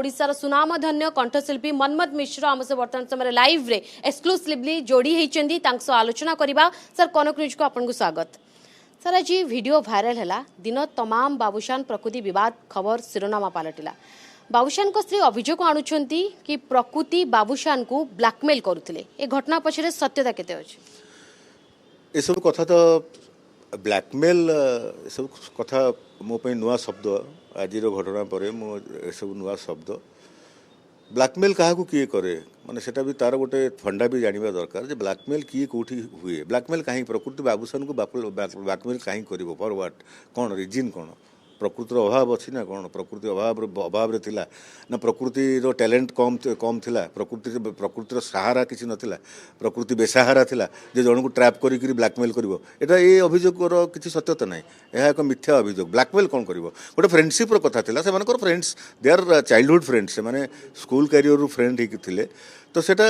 ओडिशार सुनामधन्य कंठशिल्पी मनमत मिश्र आम से वर्तमान समय लाइव रे एक्सक्लूसिवली जोड़ी होती आलोचना करवा सर कनक न्यूज को आपको स्वागत सर आज वीडियो भाइराल है दिन तमाम बाबूशान प्रकृति विवाद खबर शिरोनामा पलटिला बाबूशान को स्त्री अभियोग आणुछंती कि प्रकृति बाबूशान को ब्लैकमेल करुथिले ए घटना पछरे सत्यता केते अछि ए सब कथा तो ब्लैकमेल सब कथा मो पे नुआ शब्द आज घटना पर सब नुआ शब्द ब्लैकमेल क्या किए करे माने सेटा भी तार गोटे फंडा भी जानवा दरकार जे ब्लैकमेल किए कौटी हुए ब्लैकमेल कहीं प्रकृति बाबूशान को ब्लैकमेल कहीं कर फॉर व्हाट कौन रिजिन कौन प्रकृतिर अभाव अच्छी ना कौन प्रकृति अभाव थिला ना प्रकृतिर टैलेंट कम थिला प्रकृतिर सहारा किसी नथिला प्रकृति बेसहारा थिला जे जन को ट्रैप करी ब्लैकमेल करिवो एटा ए अभियोगर किसी सत्यता नहीं यह एक मिथ्या अभियोग ब्लैकमेल कौन करिवो गोटे फ्रेंडशिप कथा थिला से मानकर friends they our childhood friends से माने स्कूल कैरियर रू फ्रेंड ही थिले तो सेटा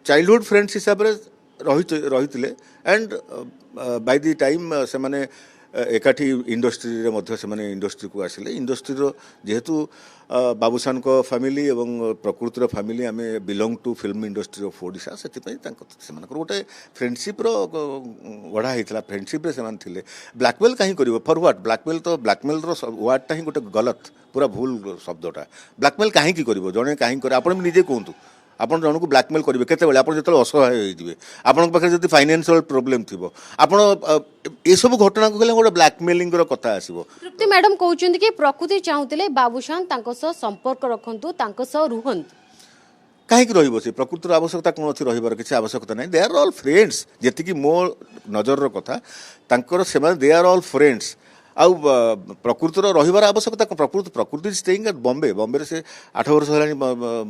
चाइल्डहुड फ्रेंड्स हिसाब रे रही एंड बाय द टाइम से माने एकाठी इंडस्ट्री रे मध्य से माने इंडस्ट्री को आसिले इंडस्ट्री रो जेहेतु बाबूशान को फैमिली एवं प्रकृतिर फैमिली आमे belong to film industry of Odisha से गोटे फ्रेंडशिप रो गढ़ा होता फ्रेंडशिप रे से थिले ब्लैकमेल कहीं करिवो फॉर व्हाट ब्लैकमेल रो वर्डटा ही गोटे गलत पूरा भूल शब्दटा ब्लैकमेल कहीं करिवो जने कहीं करे आपण निजे कहतु आपन जन को ब्लैकमेल करेंगे केतबेले आपन जतले असहाय होइदिबे आपन पाखे जदि फाइनेंशियल प्रॉब्लम थिबो आपन ए सब घटना को गले गोटे ब्लैकमेलिंग रो कथा आसीबो तृप्ति मैडम कहउछन्ती कि प्रकृति चाहुतिले बाबूशान तांको सह संपर्क रखंतु तांको सह रुहंतु कहीं रही से प्रकृतिर आवश्यकता कौन अच्छी रही किसी आवश्यकता नहीं दे आर ऑल फ्रेंड्स जी मो नजर कथा दे आर ऑल फ्रेंड्स आउ प्रकृतिर रही आवश्यकता प्रकृति स्टेइंग एट बॉम्बे से 8 वर्ष है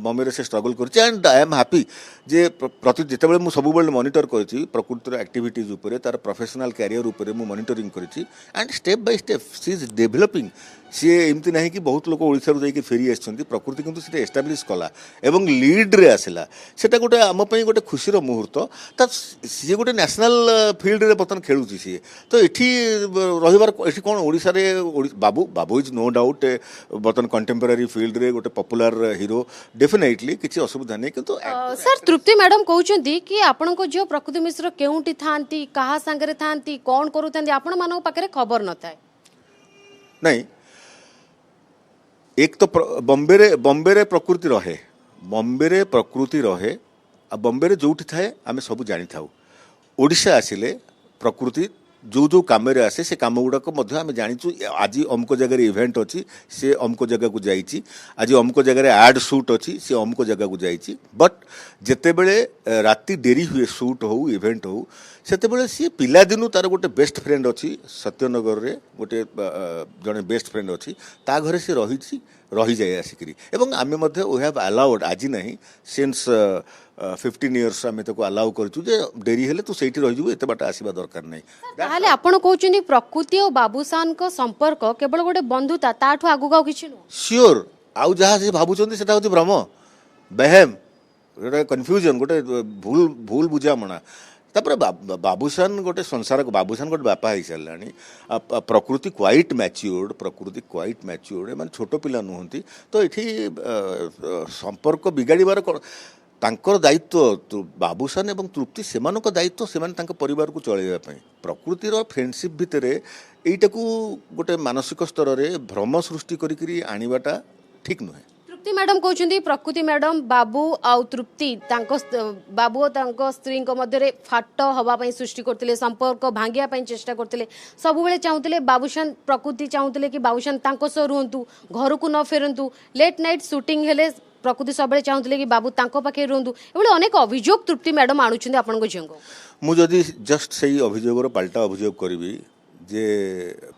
बॉम्बे से स्ट्रगल कर एंड आई एम हैप्पी जे प्रति जिते मुझे सब मॉनिटर कर प्रकृतिर एक्टिविटीज उपर तार प्रोफेशनल कैरियर उपर मु मॉनिटरिंग करी and step by step she is developing she एमती ना कि बहुत लोग ओडिशा जाइए फेरी आसछन्ती प्रकृति किंतु से एस्टाब्लिश कला एवं लीड रे आसला सेटा गोटे आम गोटे खुशी मुहूर्त सी गोटे नेशनल फील्ड रे बर्तमान खेलुची सी तो एठी रहिबार एठी कोन ओडिशा रे बाबू इज नो डाउट बर्तमान कंटेम्पररी फील्ड रे गोटे पॉपुलर हीरो डेफिनेटली किसी असुविधा नहीं किंतु सर तृप्ति मैडम कहउछन्ती कि आपन को जो प्रकृति मिश्र केउटी थांती कहा संगरे थांती कोन करूथंती आपन मानव पाखरे खबर न थाए नहीं एक तो बॉम्बे रे प्रकृति रहे बॉम्बे रे जोठी थाए आमे सब जानी थाउ ओडिशा आसिले प्रकृति जो जो काम आसे से कम गुड़ाक आम जाचु आज अमुक जगह इवेंट अच्छी से अमुक जगह को जाइए आज अमुक जगह एड शूट अच्छी से अमुक जगह को जाइए बट जिते बड़े राति डेरी हुए शूट हो इवेंट हो से सी पिला दिनु तार गोटे बेस्ट फ्रेंड अच्छी सत्यनगर रे गोटे जड़े बेस्ट फ्रेंड अच्छी ता घरे से रही जाए आसिकी एवं आमे वी हैव अलाउड आज नहीं सिंस 15 इयर्स आमे तो अलाउ करछु जे डेरी हेले तू सेठी रहि जबो एते बाटा आसीबा दरकार नहीं ताले आपण कहउछनी प्रकृति और बाबूशान को संपर्क केवल गोटे बंधुता ताठू आगु गाउ किछि न श्योर आउ जहा से भाबुचंदी सेटा होती भ्रम बहम गोटे कन्फ्यूजन गोटे भूल बुझामणा तापर बाबूशान गोटे संसार बाबूशान गोटे बापा हो सारा प्रकृति क्वाइट मैच्योर्ड माने छोट पिला नुहंती तो ये संपर्क बिगाड़बार तांकर दायित्व बाबूशान एवं तृप्ति सेमानक दायित्व से परिवार को चलैया प्रकृतिर फ्रेंडशिप भितर यहीटा को गोटे मानसिक स्तर में भ्रम सृष्टि करी आनिबाटा ठीक नुहे तृप्ति मैडम कहउछन्ती प्रकृति मैडम बाबू आउ तृप्ति बाबू और स्त्री मध्य फाट हवा सृष्टि करते संपर्क भांगिया चेष्टा करते सब बेले चाहूले बाबूशान प्रकृति चाहूले कि बाबूशान तांको सह रुहंतु घर को न फेरंतु लेट नाइट शूटिंग हेले प्रकृति सब चाहूले कि बाबू तांको पाखे रुहंतु एभली अनेक अभियोग तृप्ति मैडम आणुछन्ती आपन झील को मुझे जस्ट सही अभियोगर पाल्टा अभियोग करी जे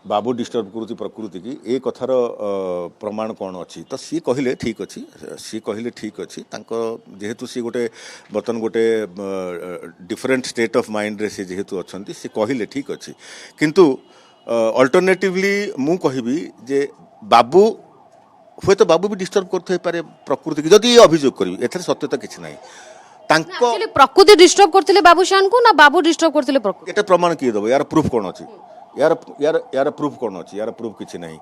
बाबू डिस्टर्ब करुँच प्रकृति की ए कथार प्रमाण कौन अच्छी तो सी कहले ठीक अच्छी जेहेतु सी गोटे बर्तन गोटे डिफरेंट स्टेट ऑफ माइंड रे से जेहेतु अच्छा सी कहले ठीक अच्छी किंतु अल्टरनेटिवली मु कहबी जे बाबू हुए तो बाबू भी डिस्टर्ब करते पारे प्रकृति की जदि अभियोग करी एथरे सत्यता किछि नाही तांको प्रकृति डिस्टर्ब करथिले बाबूशान को ना बाबू डिस्टर्ब करथिले प्रकृति एटा प्रमाण किए दबो यार प्रूफ कौन अच्छी यार प्रूफ कौन अच्छी यार प्रूफ किछि नहीं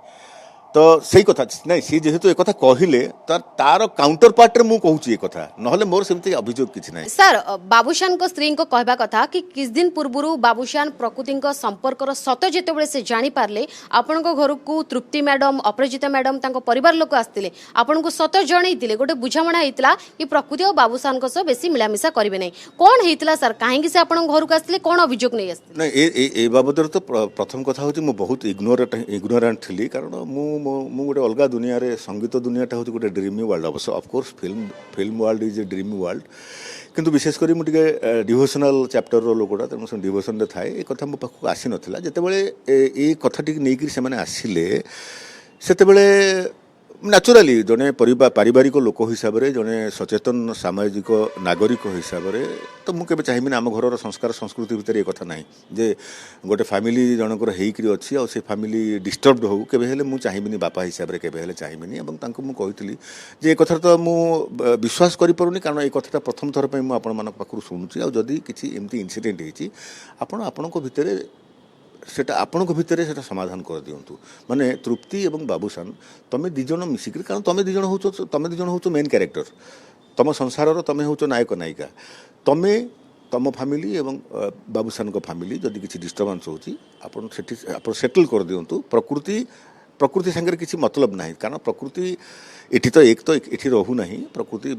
तो सही कथा नहीं सी जेहेतु एक कथा कहले तार काउंटर पार्ट रे मु कहूची एक कथा नहले मोर सेमती अभियोग किछि नाही सर बाबूशान को स्त्री को कहबा कथा कि किस दिन पूर्व बाबूशान प्रकृति संपर्क सत जेतेबेले से जानी पारले आपण घर को तृप्ति मैडम अपराजिता मैडम तांको परिवार लोक आस्तिले आपण को सत जणैतिले गोटे बुझामणा हेतिला कि प्रकृति और बाबूशान को सह बेसी मिलामिशा करिवे नै कोन हेतिला सर काहेकि से आपण घर को आस्तिले कोन अभियोग नै आस्तिले नहीं ए बाबद तो प्रथम कथा होची मु बहुत इग्नोरेंट थिली कारण मु गोटे अलग दुनिया रे संगीत दुनियाटा हूँ गोटे ड्रीमी वर्ल्ड अवश्य of course film world is a dreamy world किंतु विशेष करी मुझे डिवोशनल चैप्टर रो लोकटा तेणु से डिवोशन रे थाए ए कथा मो पाखु आसी नथिला जेतेबेले ए कथा टिक नेकी से माने आसिले सेतेबेले न्याचुराली जड़े पारिवारिक लोक हिसाब से जड़े सचेतन सामाजिक नागरिक हिसाब से तो मुझे चाहिए आम घर संस्कार संस्कृति भितर ये कथा ना जे गोटे फैमिली जनकर होकर अच्छी आ फैमिली डिस्टर्ब हो केबे मुझे चाहिए बापा हिसाब से केबे चाहिए मुझे जे कथा तो मुझे विश्वास करें कारण ये कथा प्रथम थर पर मुझे आपण पाखु शुणुची आदि किसी एमती इनसीडेंट होती आपण भितर सेटा आपण भितर सेटा समाधान कर दिंतु माने तृप्ति एवं बाबूशान तमें दिज मिसिक कारण तमें दिज हो मेन कैरेक्टर तुम संसार तमें हो नायक नायिका तमें तुम फैमिली एवं बाबूशान को फैमिली जदि किसी डिस्टर्बांस होची आपण सेटल कर दिंतु प्रकृति संगे किसी मतलब ना कारण प्रकृति एठी तो एठी रहू ना प्रकृति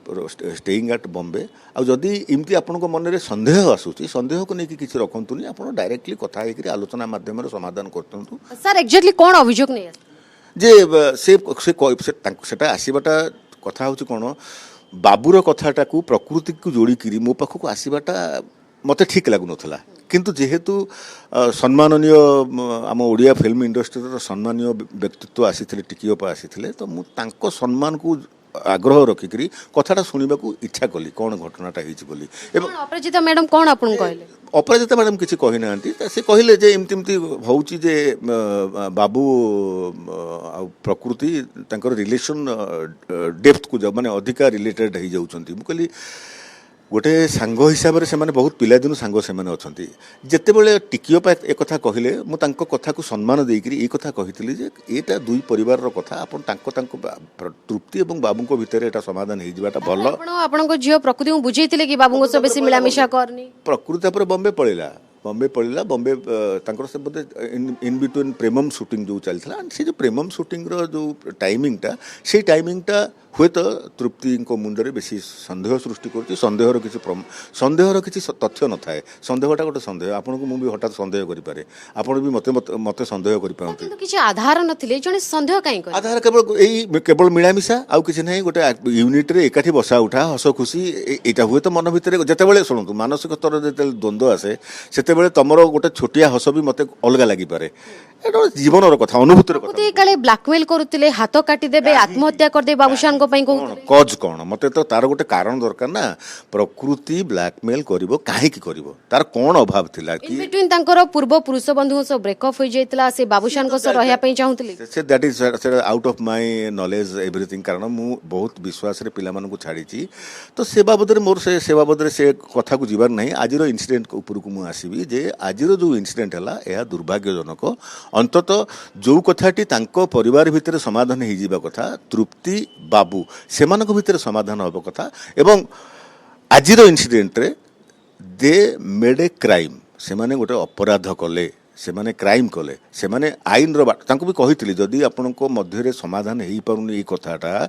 स्टेइंग एट बॉम्बे आदि इमती आपण मन में संदेह आसूची संदेह को लेकिन किसी रखुनी आप डायरेक्टली कथा होकर आलोचना माध्यम समाधान करतु सर एक्जेक्टली कौन अभियोग नहीं जे से आसवाटा कथा हूँ कौन बाबूर कथाटा को प्रकृति को जोड़िकी मो पाखक आसवाटा मत ठीक लगुन किंतु जेहेतु सम्माननीय आम ओडिया फिल्म इंडस्ट्री सम्मानीय व्यक्तित्व आसी टिकियोपा आसी तो मुझे सम्मान को आग्रह रखिकी कथाटा शुणा को इच्छा कली कौन घटनाटा होली अपराजिता मैडम कौन आपन कहले अपराजिता मैडम किसी कही ना से कहले जे एमती होची जे बाबू प्रकृति तांकर रिलेशन डेप्थ को माने अधिका रिलेटेड हो जाउछंती मु कहली गोटे सांग हिसाब से बहुत पिलादिन सांग से अच्छा जितेबले टिकियोपा एक कथा कहले मुझे कथा को सम्मान देकर ये कथा कही ये दुई परिवार कथा आप तृप्ति और बाबू भितर यहाँ समाधान हो भल आपन झील प्रकृति बुझे कि बाबू बेसी मिलामिशा करनी प्रकृति बॉम्बे पड़ेगा बॉम्बे से बोधे इन बिटवीन प्रेमम शूटिंग जो चलता से जो प्रेमम शूटिंग जो टाइमिंगटा से टाइमिंगटा हुए तो तृप्ति मुंडे बेसी सन्देह सृष्टि कर सन्देहर किसी तथ्य न थाए सन्देहटा गोटे सन्देह आपन को मुझे हठात सन्देह करें आपण भी मत सन्देह कर आधार नथिले जने सन्देह काई करे आधार केवल मिलामिशा आउ किसी ना गोटे यूनिट रे एकाठी बसा उठा हस खुशी यहाँ हुए तो मन भितर जितेबाला शुणु मानसिक स्तर जो द्वंद्व आसे से तुमर गोटे छोटिया हस भी मत अलग लगिपे जीवन कथा अनुभूतिर कथा काले ब्लैकमेल करुतिले हाथ काटी देबे आत्महत्या कर दे बाबूशान को पई कहू कज कौन मत तो तार गोटे कारण दरकार ना प्रकृति ब्लैकमेल करिवो काहे की करिवो तार कौन अभाव थिला कि बिटवीन तांकर पूर्व पुरुष बंधु सो ब्रेकअप हो जाइतला से बाबूशान को सो रहया पई चाहुतले से that is out of my knowledge everything कारण मु बहुत विश्वास रे पिला मानन को छाड़ी छी तो से बाबद रे मोर से बाबद रे से कथा को जीवार नहीं आज रो इंसिडेंट को ऊपर को मु आसीबी जे आज रो जो इंसिडेंट हला एहा दुर्भाग्यजनक अंततः जो कथाटी तांको परिवार भितर समाधान हो जावा कथा तृप्ति बाबू सेमानक भितर समाधान होबा कथा एवं आजिर इनसीडेंट रे दे मेड ए क्राइम से माने गोटे अपराध कले से माने क्राइम कले से माने आईन रो तांको भी कहितली जदि आपन को मध्य रे समाधान हेई पारुनी ए कथाटा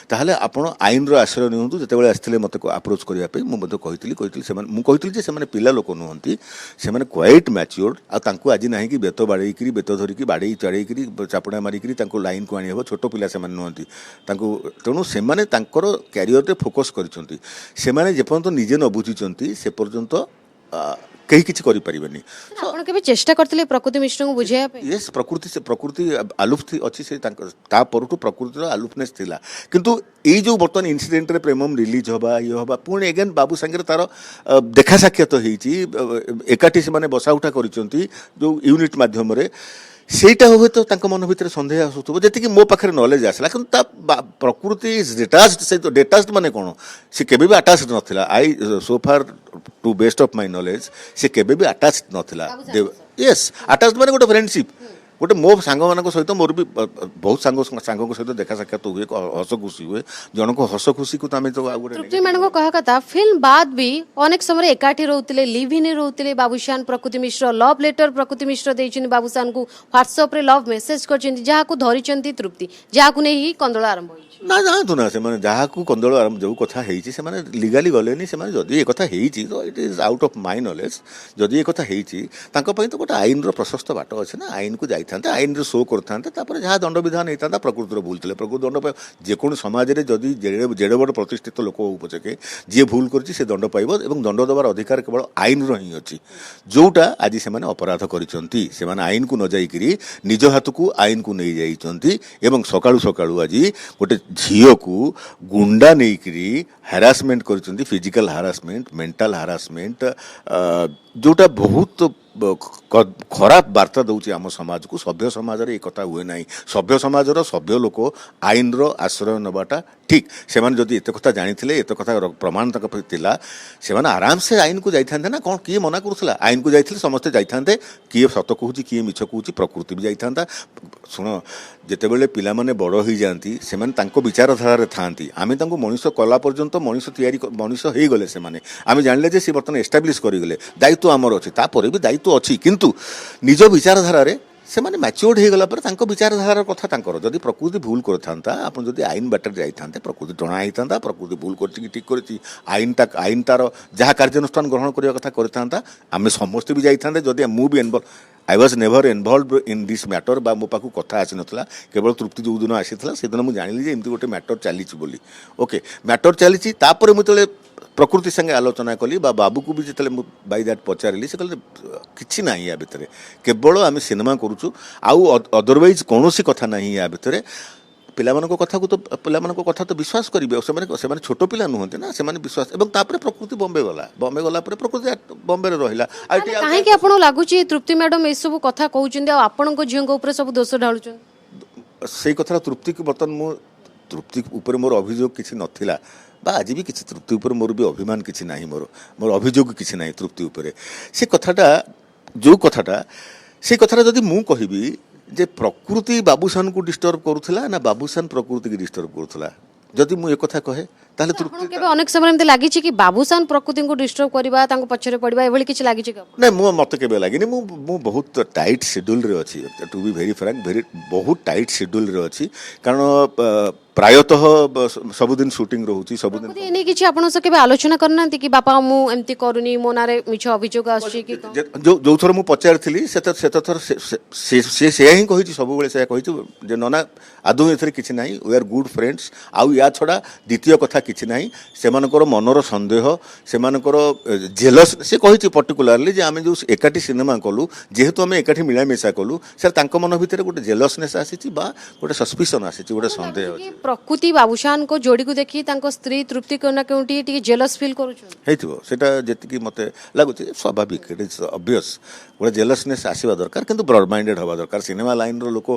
ताहले आपन आईन रो आश्रय नियंतु जतेबेले आस्थिले मते को अप्रोच करिया पे मु मते कहितली से माने मु कहितली जे से माने पिला लोक नहंती से माने क्वाइट मैच्योर्ड आ तांको आजि नाही कि बेत बाड़ेई करी बेत धरि कि बाड़ेई चढ़ेई करी चापड़ा मारी करी तांको लाइन को आनी हबो छोटो पिला से माने नहंती तांको तेणु से माने तांकर कैरियर रे फोकस करिसंती से माने जे पर्यंत निजे न बुझिसंती से पर्यंत कहीं किसी करि परिबेनी आपण के भी चेष्टा करथिले प्रकृति मिश्र को बुझाया पे यस प्रकृति से प्रकृति आलुफ थी अच्छी से ता परटू प्रकृति आलुफनेस थिला किंतु ए जो बर्तन इनसीडेंट रे प्रेमम रिलीज होबा ये होबा पुणी अगेन बाबू संगे तार देखा साक्षात होईची एकाठी से माने बसा उठा करिसंती जो यूनिट माध्यम रे सेटा हुए तो तांको मन भितर संदेह आसुथबो जेति मो पाखरे नॉलेज आसला किंतु ता प्रकृति इज डिटाच्ड से तो डिटाच्ड माने कोन से केबे भी अटैच्ड नथिला I so far to best of my knowledge से केबे भी अटैच्ड नथिला यस अटैच्ड माने गोटे फ्रेंडशिप गोटे मो सांग मान सहित मोर भी बहुत सांग सहित देखा साक्षात हुए हस खुशी हुए जनक हस खुशी को आम तो तृप्ति मैडम को कहा कथा फिल्म बाद भी अनेक समय एकाठी रोते लिव इन रोते बाबूशान प्रकृति मिश्र लव लेटर प्रकृति मिश्र देइछिन बाबूशान को व्हाट्सएप रे लव मेसेज करछिन जहाकू धरिछन्ती तृप्ति जहाकू नै ही कंदळ आरंभ होई ना जातु ना से जहाँ कंदल आरंभ जो कथा से लिगाली गले जदि एक तो it is out of my knowledge जदि एक तो गोटे आईन प्रशस्त बाट अच्छे ना आईन को जाते आईन शो करते जहाँ दंड विधान होता प्रकृतिर भूल थे प्रकृति दंड जेको समाज में जदि जेड़े बड़ प्रतिष्ठित लोक हो पछके जी भूल कर दंड पाइब और दंड देवार अधिकार केवल आईन ही अच्छी जोटा आज से अपराध कर आईन को न जाइकरी निज हाथ को आईन को नहीं जाइछन्ती एवं सकाळु सकाळु आज गोटे झील को गुंडा नहीं हारासमेंट कर फिजिकल हारासमेंट मेंटल हारासमेंट जोटा बहुत खराब वार्ता दूसरी आम समाज को सभ्य समाज रे एक हुए ना सभ्य समाज सभ्य लोक आईन आश्रय नवाटा ठीक से जदि एत कथा जानी एत कथा प्रमाण से आराम से आईन को जाते ना कौन किए मना करूला आईन को जाते समस्ते जाते किए सत कहूँ किए मिछ कहूँ प्रकृति भी जाता शुण जिते बड़े पिला माने बड़ हो जाती से विचारधारा था आम मनीष कला पर्यंत मनीष मनीष हो गले से आम जानिले जे सी बर्तमान एस्टाब्लीश करगले दायित्व आमर अच्छी तापर भी दायित्व अच्छी किंतु निज विचारधारा से माने मैच्योर्ड हो गला विचारधारा कथा तांकर जदि प्रकृति भूल करता आप जदि आईन बाटर जाते प्रकृति टणा होता प्रकृति भूल कर ठीक कर आईन तार जहाँ कार्यानुष्ठान ग्रहण करने कथा करता आम समस्ते भी जाते जदि मु भी involve I was never involve in this matter बा मो पाखु कथा आसी नथला केवल तृप्ति जो दिन आसीथला से दिन मु जानिली जे एमती गोटे मैटर चली बोली ओके मैटर चली तापर मुझे प्रकृति संगे आलोचना कली बाबू को भी जिते बाय दैट पचारि से कहले किछि ना या भितर केवल आम सिनेमा करूछु आउ अदरवाइज कौन कथा ना या भितर पिलामानक कथा को तो पिलामानक कथा तो विश्वास करेंगे से छोट पिला नुहति ना से विश्वास एवं तापर प्रकृति बॉम्बे गला प्रकृति बॉम्बे रहिला काहे आपन लागुची तृप्ति मैडम ए सब कथा कहउछन आपन को झियो ऊपर सब दोष ढालुछन से कथा तृप्ति को बर्तन मु तृप्ति ऊपर मोर अभियोग किछि नथिला बा आज भी किसी तृप्ति ऊपर मोर भी अभिमान किछि नाही मोर अभियोग किछि नाही तृप्ति ऊपर से कथाटा जो कथाटा से कथाटा जदि मु कहिबी जे प्रकृति बाबूशान को डिस्टर्ब करूला ना बाबूशान प्रकृति की डिस्टर्ब करूला जदि मु एक कथा कहे ताले तृप्ति केबे अनेक समय एमते लागि कि बाबूशान प्रकृति को डिस्टर्ब करबा तांको पछरे पड़बा एभली किछ लागि कि नै मु मते केबे लागिनी मु बहुत टाइट शेड्यूल रे अछि टू बी वेरी फ्रैंक बहुत टाइट शेड्यूल रे अछि कारण प्रायतः सबुदिन शूटिंग रोची सबुदिन एने किछि आपन से केबे आलोचना करना कि बापा मु एमती करूनी मो नारे मिछ अभियोग आछि कि जो थर मु पचारथिली से थर से ही कहिछि सब बेले से कहिछि जे नना आदौ एथरे किछि नाही वी आर गुड फ्रेंड्स आउ या छडा द्वितीय कथा किछि नाही सेमानकर मनर संदेह सेमानकर जेलस से कहिछि पर्टिकुलरली जे आमे जो एकाठी सिनेमा कलु जेहेतु आमे एकाठी मिलामेशा कलु सर तांको मन भितर गोटे जेलसनेस आसीछि बा गोटे सस्पिशन आसीछि गोटे संदेह अछि प्रकृति बाबूशान को जोड़ी को देखी तांको स्त्री तृप्ति कोना केउटी टिके जेलस फील करूछु हेतिबो सेटा जेतिकी मते लागुछि स्वाभाविक इट इज ऑब्वियस गोटे जेलसनेस आसीबा दरकार किंतु ब्रॉड माइंडेड हवा दरकार सिनेमा लाइन रो लोक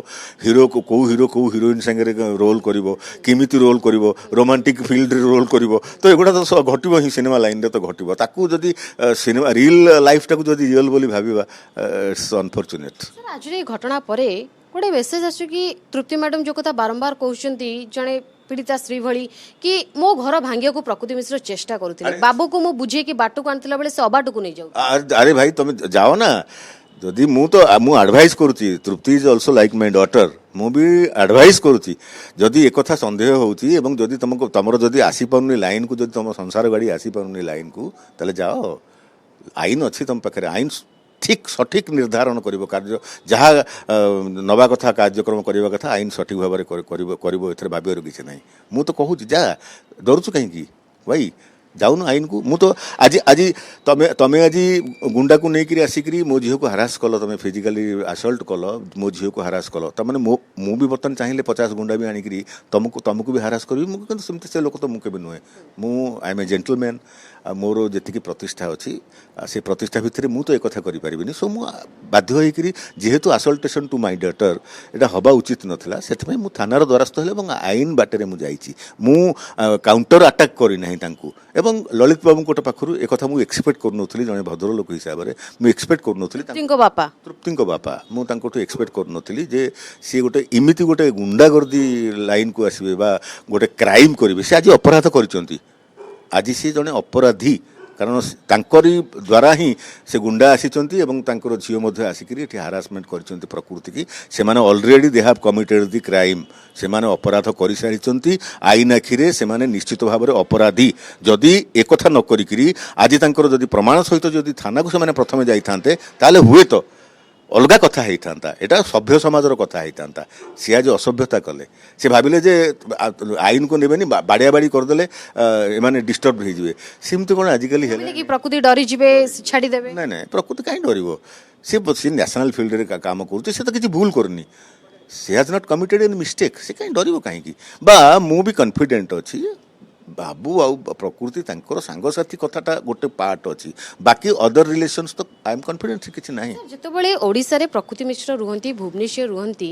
हीरो को हीरोइन संगे रोल करिवो किमिति रोल करिवो रोमांटिक फील्ड रे रोल करिवो तो एगुडा तो घटिबो ही सिनेमा लाइन रे तो घटिबो ताकू जदी सिनेमा रियल लाइफ टाकू जदी रियल बोली भाबीबा इट्स अनफॉर्चुनेट सर आज रे घटना परे गोटे मेसेज आसु कि तृप्ति मैडम जो कथा बारंबार कहउछंती जणे पीड़िता स्त्री भली कि मो घर भांगिया को प्रकृति मिश्र चेष्टा करूथिले बाबू को मो बुझे कि बाटू को आनतिला बेले से अबाटू को नै जाउ अरे भाई तुम जाओ ना जदि मु एडवाइस करूची Tripti is also like my daughter मु भी एडवाइस करूची जदि एक कथा संदेह होउची एवं जदि तुमको तमरो जदि आसी पनुनी लाइन को जदि तुम संसार गाड़ी आसी पनुनी लाइन को तले जाओ आईन अच्छी तुम पाखे आईन ठीक सठिक निर्धारण करिवो कार्य जहाँ नवा कथा कार्यक्रम करबा कथा आईन सठिक भाव में करिवो एथरे भाबियर किछि नाही मु तो कहूची जा डरुछु कहीं भाई जाऊन आईन को मु तो आज आज तमे आज गुंडा को नहीं आसिक मो झील को हारास कल तुम फिजिकाली असल्ट कल मो झील को हारास कल तमें मु भी बर्तमान चाहिए 50 गुंडा भी आणिक तुमको भी हारास करी मुझे से लोक तो मुझे नुहे मु आई एम ए जेंटलमैन मोर जी प्रतिष्ठा अच्छी से प्रतिष्ठा भितर मु तो एक कथा करें सो मु बाध्य होकर जेहेतु असल्टेशन टू माय डॉटर एटा हवा उचित नथिला सेथमे मु थानार द्वारस्थ हेले आईन बाटे मु जाइछि मु काउंटर अटैक करी नाही तांकू ଏବଂ ଲଳିତ ବାବୁଙ୍କ ଗୋଟେ ପାଖରୁ ଏକଥା ମୁଁ ଏକ୍ସପେକ୍ଟ କରୁନଥିଲି, ଜଣେ ଭଦ୍ରଲୋକ ହିସାବରେ ମୁଁ ଏକ୍ସପେକ୍ଟ କରୁନଥିଲି ତୃପ୍ତିଙ୍କ ବାପା ତୃପ୍ତିଙ୍କ ବାପା, ମୁଁ ତାଙ୍କଠୁ ଏକ୍ସପେକ୍ଟ କରୁନଥିଲି ଯେ ସିଏ ଗୋଟେ ଏମିତି ଗୋଟେ ଗୁଣ୍ଡାଗର୍ଦି ଲାଇନକୁ ଆସିବେ ବା ଗୋଟେ କ୍ରାଇମ୍ କରିବେ। ସେ ଆଜି ଅପରାଧ କରିଛନ୍ତି, ଆଜି ସିଏ ଜଣେ ଅପରାଧୀ, କାରଣ ତାଙ୍କରି ଦ୍ୱାରା ହିଁ ସେ ଗୁଣ୍ଡା ଆସିଛନ୍ତି ଏବଂ ତାଙ୍କର ଝିଅ ମଧ୍ୟ ଆସିକରି ଏଠି ହାରାସମେଣ୍ଟ କରିଛନ୍ତି ପ୍ରକୃତିକି। ସେମାନେ already De have committed the crime, ସେମାନେ ଅପରାଧ କରିସାରିଛନ୍ତି। ଆଇନ ଆଖିରେ ସେମାନେ ନିଶ୍ଚିତ ଭାବରେ ଅପରାଧୀ। ଯଦି ଏକଥା ନ କରିକିରି ଆଜି ତାଙ୍କର ଯଦି ପ୍ରମାଣ ସହିତ ଯଦି ଥାନାକୁ ସେମାନେ ପ୍ରଥମେ ଯାଇଥାନ୍ତେ ତାହେଲେ ହୁଏତ ଅଲଗା କଥା ହେଇଥାନ୍ତା, ଏଇଟା ସଭ୍ୟ ସମାଜର କଥା ହେଇଥାନ୍ତା। ସିଏ ଆଜି ଅସଭ୍ୟତା କଲେ, ସେ ଭାବିଲେ ଯେ ଆଇନକୁ ନେବେନି, ବାଡ଼ିଆ ବାଡ଼ି କରିଦେଲେ ଏମାନେ ଡିଷ୍ଟର୍ବ ହେଇଯିବେ। ସେମିତି କ'ଣ ଆଜିକାଲି ହେଲେ କି ପ୍ରକୃତି ଡରିଯିବେ ଛାଡ଼ିଦେବେ? ନାଇଁ ନାଇଁ, ପ୍ରକୃତି କାହିଁ ଡରିବ? ସେ ନ୍ୟାସନାଲ୍ ଫିଲ୍ଡରେ କାମ କରୁଛି, ସେ ତ କିଛି ଭୁଲ କରୁନି। ସେ has not committed any mistake, ସେ କାହିଁ ଡରିବ କାହିଁକି? ବା ମୁଁ ବି କନଫିଡେଣ୍ଟ ଅଛି ବାବୁ ଆଉ ପ୍ରକୃତି ତାଙ୍କର ସାଙ୍ଗସାଥି କଥାଟା ଗୋଟେ ପାର୍ଟ ଅଛି, ବାକି ଅଦର ରିଲେସନ୍ସ ତ ଆଇ ଏମ୍ କନଫିଡେଣ୍ଟ କିଛି ନାହିଁ। ଯେତେବେଳେ ଓଡ଼ିଶାରେ ପ୍ରକୃତି ମିଶ୍ର ରୁହନ୍ତି, ଭୁବନେଶ୍ୱର ରୁହନ୍ତି,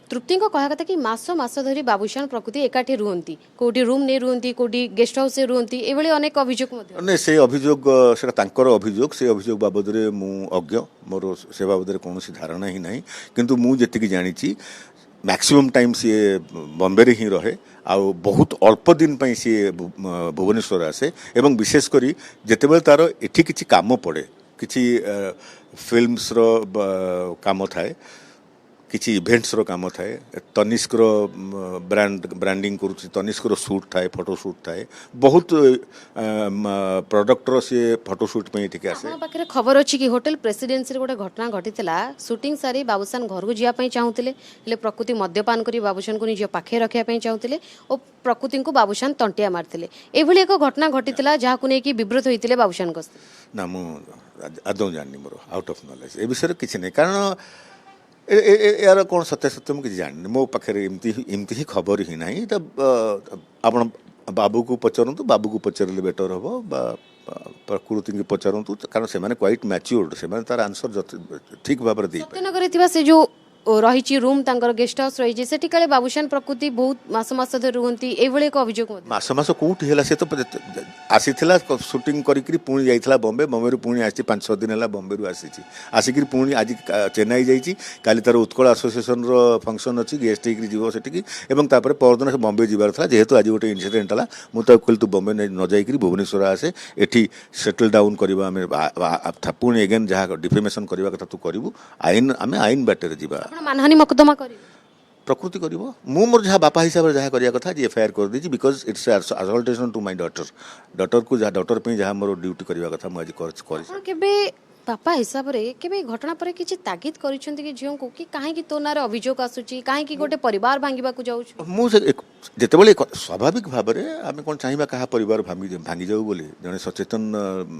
ତୃପ୍ତିଙ୍କ କହିବା କଥା କି ମାସ ମାସ ଧରି ବାବୁଶାନ ପ୍ରକୃତି ଏକାଠି ରୁହନ୍ତି, କୋଉଠି ରୁମ୍ ନେଇ ରୁହନ୍ତି, କୋଉଠି ଗେଷ୍ଟ ହାଉସରେ ରୁହନ୍ତି, ଏଭଳି ଅନେକ ଅଭିଯୋଗ ମଧ୍ୟ। ନାଇଁ, ସେ ଅଭିଯୋଗ ସେଟା ତାଙ୍କର ଅଭିଯୋଗ, ସେ ଅଭିଯୋଗ ବାବଦରେ ମୁଁ ଅଜ୍ଞ, ମୋର ସେ ବାବଦରେ କୌଣସି ଧାରଣା ହିଁ ନାହିଁ। କିନ୍ତୁ ମୁଁ ଯେତିକି ଜାଣିଛି ମ୍ୟାକ୍ସିମମ୍ ଟାଇମ୍ ସିଏ ବମ୍ବେରେ ହିଁ ରହେ, ଆଉ ବହୁତ ଅଳ୍ପ ଦିନ ପାଇଁ ସିଏ ଭୁବନେଶ୍ୱର ଆସେ ଏବଂ ବିଶେଷ କରି ଯେତେବେଳେ ତାର ଏଠି କିଛି କାମ ପଡ଼େ, କିଛି ଫିଲ୍ମସର କାମ ଥାଏ, କିଛି ଇଭେଣ୍ଟସର କାମ ଥାଏ, ତନିଷ୍କର ବ୍ରାଣ୍ଡିଂ କରୁଛି, ତନିଷ୍କର ସୁଟ୍ ଥାଏ, ଫଟୋ ସୁଟ୍ ଥାଏ, ବହୁତ ପ୍ରଡକ୍ଟର ସିଏ ଫଟୋ ସୁଟ୍ ପାଇଁ ଏଠିକି ଆସେ। ମୋ ପାଖରେ ଖବର ଅଛି କି ହୋଟେଲ ପ୍ରେସିଡେନ୍ସିରେ ଗୋଟେ ଘଟଣା ଘଟିଥିଲା, ସୁଟିଂ ସାରି ବାବୁସାନ ଘରକୁ ଯିବା ପାଇଁ ଚାହୁଁଥିଲେ, ହେଲେ ପ୍ରକୃତି ମଦ୍ୟପାନ କରି ବାବୁସାନକୁ ନିଜ ପାଖରେ ରଖିବା ପାଇଁ ଚାହୁଁଥିଲେ ଓ ପ୍ରକୃତିଙ୍କୁ ବାବୁସାନ ତଣ୍ଟିଆ ମାରିଥିଲେ। ଏଭଳି ଏକ ଘଟଣା ଘଟିଥିଲା ଯାହାକୁ ନେଇକି ବିବ୍ରତ ହୋଇଥିଲେ ବାବୁସାନଙ୍କ ସ୍ତ୍ରୀ। ନା, ମୁଁ ଆଦୌ ଜାଣିନି, ମୋର ଆଉଟ୍ ଅଫ୍ ନଲେଜ ଏ ବିଷୟରେ କିଛି ନାହିଁ। କାରଣ ଏହାର କ'ଣ ସତ୍ୟାସତ୍ୟ ମୁଁ କିଛି ଜାଣିନି, ମୋ ପାଖରେ ଏମିତି ହିଁ ଖବର ହିଁ ନାହିଁ। ଏଇଟା ଆପଣ ବାବୁକୁ ପଚାରନ୍ତୁ, ବାବୁକୁ ପଚାରିଲେ ବେଟର ହେବ, ବା ପ୍ରକୃତିଙ୍କୁ ପଚାରନ୍ତୁ, କାରଣ ସେମାନେ କ୍ୱାଇଟ୍ ମ୍ୟାଚ୍ୟୁର୍ଡ, ସେମାନେ ତାର ଆନ୍ସର ଠିକ୍ ଭାବରେ ଦେଇପାରିବେ। ସତ୍ୟନଗରରେ ଥିବା ସେ ଯେଉଁ ରହିଛି ରୁମ୍, ତାଙ୍କର ଗେଷ୍ଟ ହାଉସ୍ ରହିଛି, ସେଠି କାଳେ ବାବୁସାନ ପ୍ରକୃତି ବହୁତ ମାସ ମାସ ଧରି ରୁହନ୍ତି, ଏଇଭଳି ଏକ ଅଭିଯୋଗ ମଧ୍ୟ। ମାସ ମାସ କୋଉଠି ହେଲା? ସେ ତ ଆସିଥିଲା ସୁଟିଂ କରିକିରି ପୁଣି ଯାଇଥିଲା ବମ୍ବେ, ବମ୍ବେରୁ ପୁଣି ଆସିଛି 5-6 ଦିନ ହେଲା ବମ୍ବେରୁ ଆସିଛି, ଆସିକିରି ପୁଣି ଆଜି ଚେନ୍ନାଇ ଯାଇଛି, କାଲି ତାର ଉତ୍କଳ ଆସୋସିଏସନର ଫଙ୍କସନ୍ ଅଛି, ଗେଷ୍ଟ ହେଇକିରି ଯିବ ସେଠିକି, ଏବଂ ତାପରେ ପରଦିନ ସେ ବମ୍ବେ ଯିବାର ଥିଲା। ଯେହେତୁ ଆଜି ଗୋଟେ ଇନସିଡେଣ୍ଟ ହେଲା, ମୁଁ ତାକୁ କହିଲି ତୁ ବମ୍ବେ ନ ଯାଇକିରି ଭୁବନେଶ୍ୱର ଆସେ, ଏଠି ସେଟଲ୍ ଡାଉନ୍ କରିବା, ଆମେ ପୁଣି ଏଗେନ୍ ଯାହା ଡିଫେମେସନ୍ କରିବା କଥା ତୁ କରିବୁ, ଆମେ ଆଇନ ବାଟରେ ଯିବା। ମାନହାନି ମକଦ୍ଦମା କରିବେ? ପ୍ରକୃତି କରିବ, ମୁଁ ମୋର ଯାହା ବାପା ହିସାବରେ ଯାହା କରିବା କଥା ଆଜି ଏଫଆଇଆର କରିଦେଇଛି, ବିକଜ ଇଟ୍ସ ଆସଲ୍ଟେସନ୍ ଟୁ ମାଇ ଡଟରକୁ ଯାହା ଡଟର ପାଇଁ ଯାହା ମୋର ଡ୍ୟୁଟି କରିବା କଥା ମୁଁ ଆଜି କରିଛି। କେବେ ବାପା ହିସାବରେ କେବେ ଘଟଣା ପରେ କିଛି ତାଗିଦ କରିଛନ୍ତି କି ଝିଅଙ୍କୁ କି କାହିଁକି ତୋ ନାଁରେ ଅଭିଯୋଗ ଆସୁଛି, କାହିଁକି ଗୋଟେ ପରିବାର ଭାଙ୍ଗିବାକୁ ଯାଉଛୁ? ମୁଁ ଯେତେବେଳେ ସ୍ୱାଭାବିକ ଭାବରେ ଆମେ କ'ଣ ଚାହିଁବା କାହା ପରିବାର ଭାଙ୍ଗିଯାଉ ବୋଲି? ଜଣେ ସଚେତନ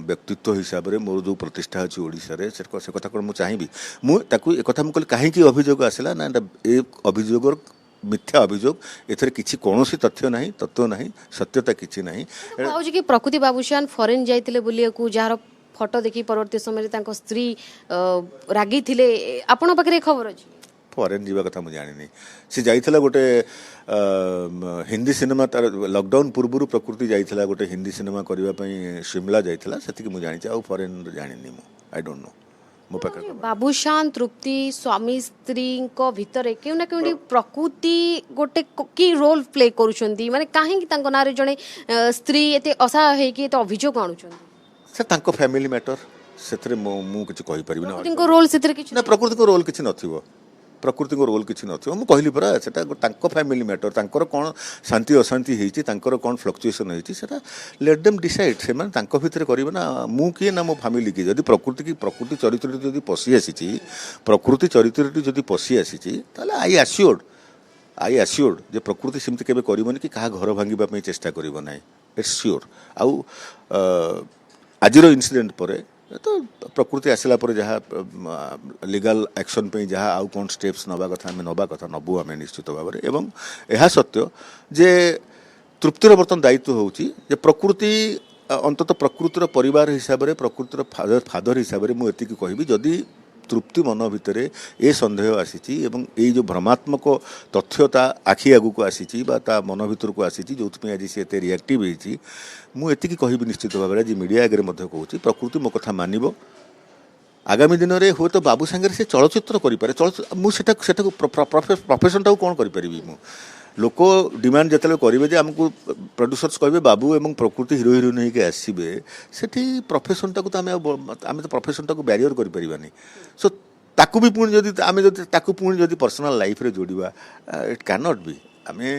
ବ୍ୟକ୍ତିତ୍ୱ ହିସାବରେ ମୋର ଯେଉଁ ପ୍ରତିଷ୍ଠା ଅଛି ଓଡ଼ିଶାରେ, ସେ କଥା କ'ଣ ମୁଁ ଚାହିଁବି? ମୁଁ ତାକୁ ଏକଥା ମୁଁ କହିଲି କାହିଁକି ଅଭିଯୋଗ ଆସିଲା ନା, ଏ ଅଭିଯୋଗର ମିଥ୍ୟା ଅଭିଯୋଗ, ଏଥିରେ କିଛି କୌଣସି ତଥ୍ୟ ନାହିଁ, ତତ୍ତ୍ୱ ନାହିଁ, ସତ୍ୟତା କିଛି ନାହିଁ। ଭାବୁଛି କି ପ୍ରକୃତି ବାବୁସାନ ଫରେନ୍ ଯାଇଥିଲେ ବୁଲିବାକୁ, ଯାହାର ଫଟୋ ଦେଖି ପରବର୍ତ୍ତୀ ସମୟରେ ତାଙ୍କ ସ୍ତ୍ରୀ ରାଗିଥିଲେ, ଆପଣଙ୍କ ପାଖରେ ଖବର ଅଛି? ଫରେନ୍ ଯିବା କଥା ମୁଁ ଜାଣିନି। ସେ ଯାଇଥିଲା ଗୋଟେ ହିନ୍ଦୀ ସିନେମା, ତାର ଲକଡାଉନ୍ ପୂର୍ବରୁ ପ୍ରକୃତି ଯାଇଥିଲା ଗୋଟେ ହିନ୍ଦୀ ସିନେମା କରିବା ପାଇଁ ଶିମଲା ଯାଇଥିଲା, ସେତିକି ମୁଁ ଜାଣିଛି, ଆଉ ଫରେନ୍ ଜାଣିନି ମୁଁ, ଆଇ ଡୋଣ୍ଟ ନୋ। ମୋ ପାଖରେ ବାବୁସାନ ତୃପ୍ତି ସ୍ୱାମୀ ସ୍ତ୍ରୀଙ୍କ ଭିତରେ କେଉଁ ନା କେଉଁଠି ପ୍ରକୃତି ଗୋଟେ କି ରୋଲ୍ ପ୍ଲେ କରୁଛନ୍ତି? ମାନେ କାହିଁକି ତାଙ୍କ ନାଁରେ ଜଣେ ସ୍ତ୍ରୀ ଏତେ ଅସହାୟ ହେଇକି ଏତେ ଅଭିଯୋଗ ଆଣୁଛନ୍ତି? ସେ ତାଙ୍କ ଫ୍ୟାମିଲି ମ୍ୟାଟର, ସେଥିରେ ମୁଁ କିଛି କହିପାରିବି ନା। ପ୍ରକୃତିଙ୍କ ରୋଲ୍ ସେଥିରେ କିଛି ନା, ପ୍ରକୃତିଙ୍କ ରୋଲ୍ କିଛି ନଥିବ, ପ୍ରକୃତିଙ୍କ ରୋଲ୍ କିଛି ନଥିବ। ମୁଁ କହିଲି ପରା, ସେଟା ତାଙ୍କ ଫ୍ୟାମିଲି ମ୍ୟାଟର, ତାଙ୍କର କ'ଣ ଶାନ୍ତି ଅଶାନ୍ତି ହେଇଛି, ତାଙ୍କର କ'ଣ ଫ୍ଲକ୍ଚୁଏସନ୍ ହେଇଛି, ସେଟା ଲେଟ୍ ଦେମ୍ ଡିସାଇଡ୍, ସେମାନେ ତାଙ୍କ ଭିତରେ କରିବେ ନା। ମୁଁ କିଏ ନା ମୋ ଫ୍ୟାମିଲି କିଏ? ଯଦି ପ୍ରକୃତି ଚରିତ୍ରଟି ଯଦି ପଶି ଆସିଛି, ପ୍ରକୃତି ଚରିତ୍ରଟି ଯଦି ପଶି ଆସିଛି, ତାହେଲେ ଆଇ ଆସିଓର୍ଡ ଯେ ପ୍ରକୃତି ସେମିତି କେବେ କରିବନି କି କାହା ଘର ଭାଙ୍ଗିବା ପାଇଁ ଚେଷ୍ଟା କରିବ ନାହିଁ, ଇଟ୍ସ ସିଓର। ଆଉ ଆଜିର ଇନସିଡେଣ୍ଟ ପରେ ତ ପ୍ରକୃତି ଆସିଲା ପରେ ଯାହା ଲିଗାଲ ଆକ୍ସନ୍ ପାଇଁ ଯାହା ଆଉ କ'ଣ ଷ୍ଟେପ୍ସ ନେବା କଥା ଆମେ ନେବୁ ଆମେ ନିଶ୍ଚିତ ଭାବରେ। ଏବଂ ଏହା ସତ୍ୟ ଯେ ତୃପ୍ତିର ବର୍ତ୍ତମାନ ଦାୟିତ୍ୱ ହେଉଛି ଯେ ପ୍ରକୃତି ଅନ୍ତତଃ ପ୍ରକୃତିର ପରିବାର ହିସାବରେ, ପ୍ରକୃତିର ଫାଦର ହିସାବରେ ମୁଁ ଏତିକି କହିବି, ଯଦି तृप्ति मन भितर ए सन्देह आसी एवं ये जो भ्रमात्मक तथ्यता आखि आगू आसी मन भर को आसी जो आज सी एत रिएक्टिव होती मुझे कहबी निश्चित भाव आज मीडिया आगे कहूँ प्रकृति मो कथा मानव आगामी दिन में हूँ तो बाबू सांगे से चलचित्र करें मुझे प्रोफेशन टाक कौन करी मु लोक डिमांड जिते करेंगे आमको प्रोड्यूसर्स कहे बाबू एवं प्रकृति हिरो हिरोइन होकर आसवे से प्रोफेशन टाक तो आम तो प्रोफेशन टाक बैरियर करें सो ताकू भी पुणी जदि आम जब पुणी जदि पर्सनाल लाइफ रे जोड़वा इट कैन नॉट बी आमे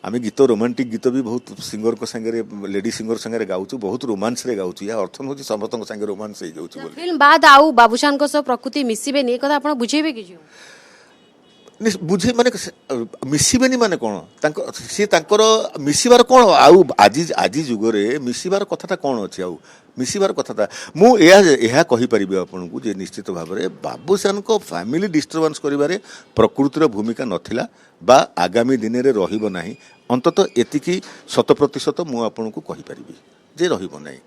आमे गीत रोमांटिक गीत भी बहुत सिंगर को संगे लेडी सिंगर संगे गाउछु बहुत रोमांस रे गाउछु या अर्थ होची समस्त संगे रोमांस हो जाउछु बोली फिल्म बाद आउ बाबूशान को सब प्रकृति मिसिबे नि कथा आपण बुझेबे कि जो बुझे माने मिसिबेनी माने कोन तांको सी तांकर मिसिबार कोन आउ आज आज जुगरे मिसिबार कथाटा कोन अछि आउ मिसिबार कथाटा मु एहा कहि परिबे आपन को जे निश्चित भाव में बाबूशान को फैमिली डिस्टर्बेंस करिबारे प्रकृतिर भूमिका नथिला बा आगामी दिन में रहिबो नाही अंततः एतिकी 100% मु आपन को कहि परिबी जे रहिबो नाही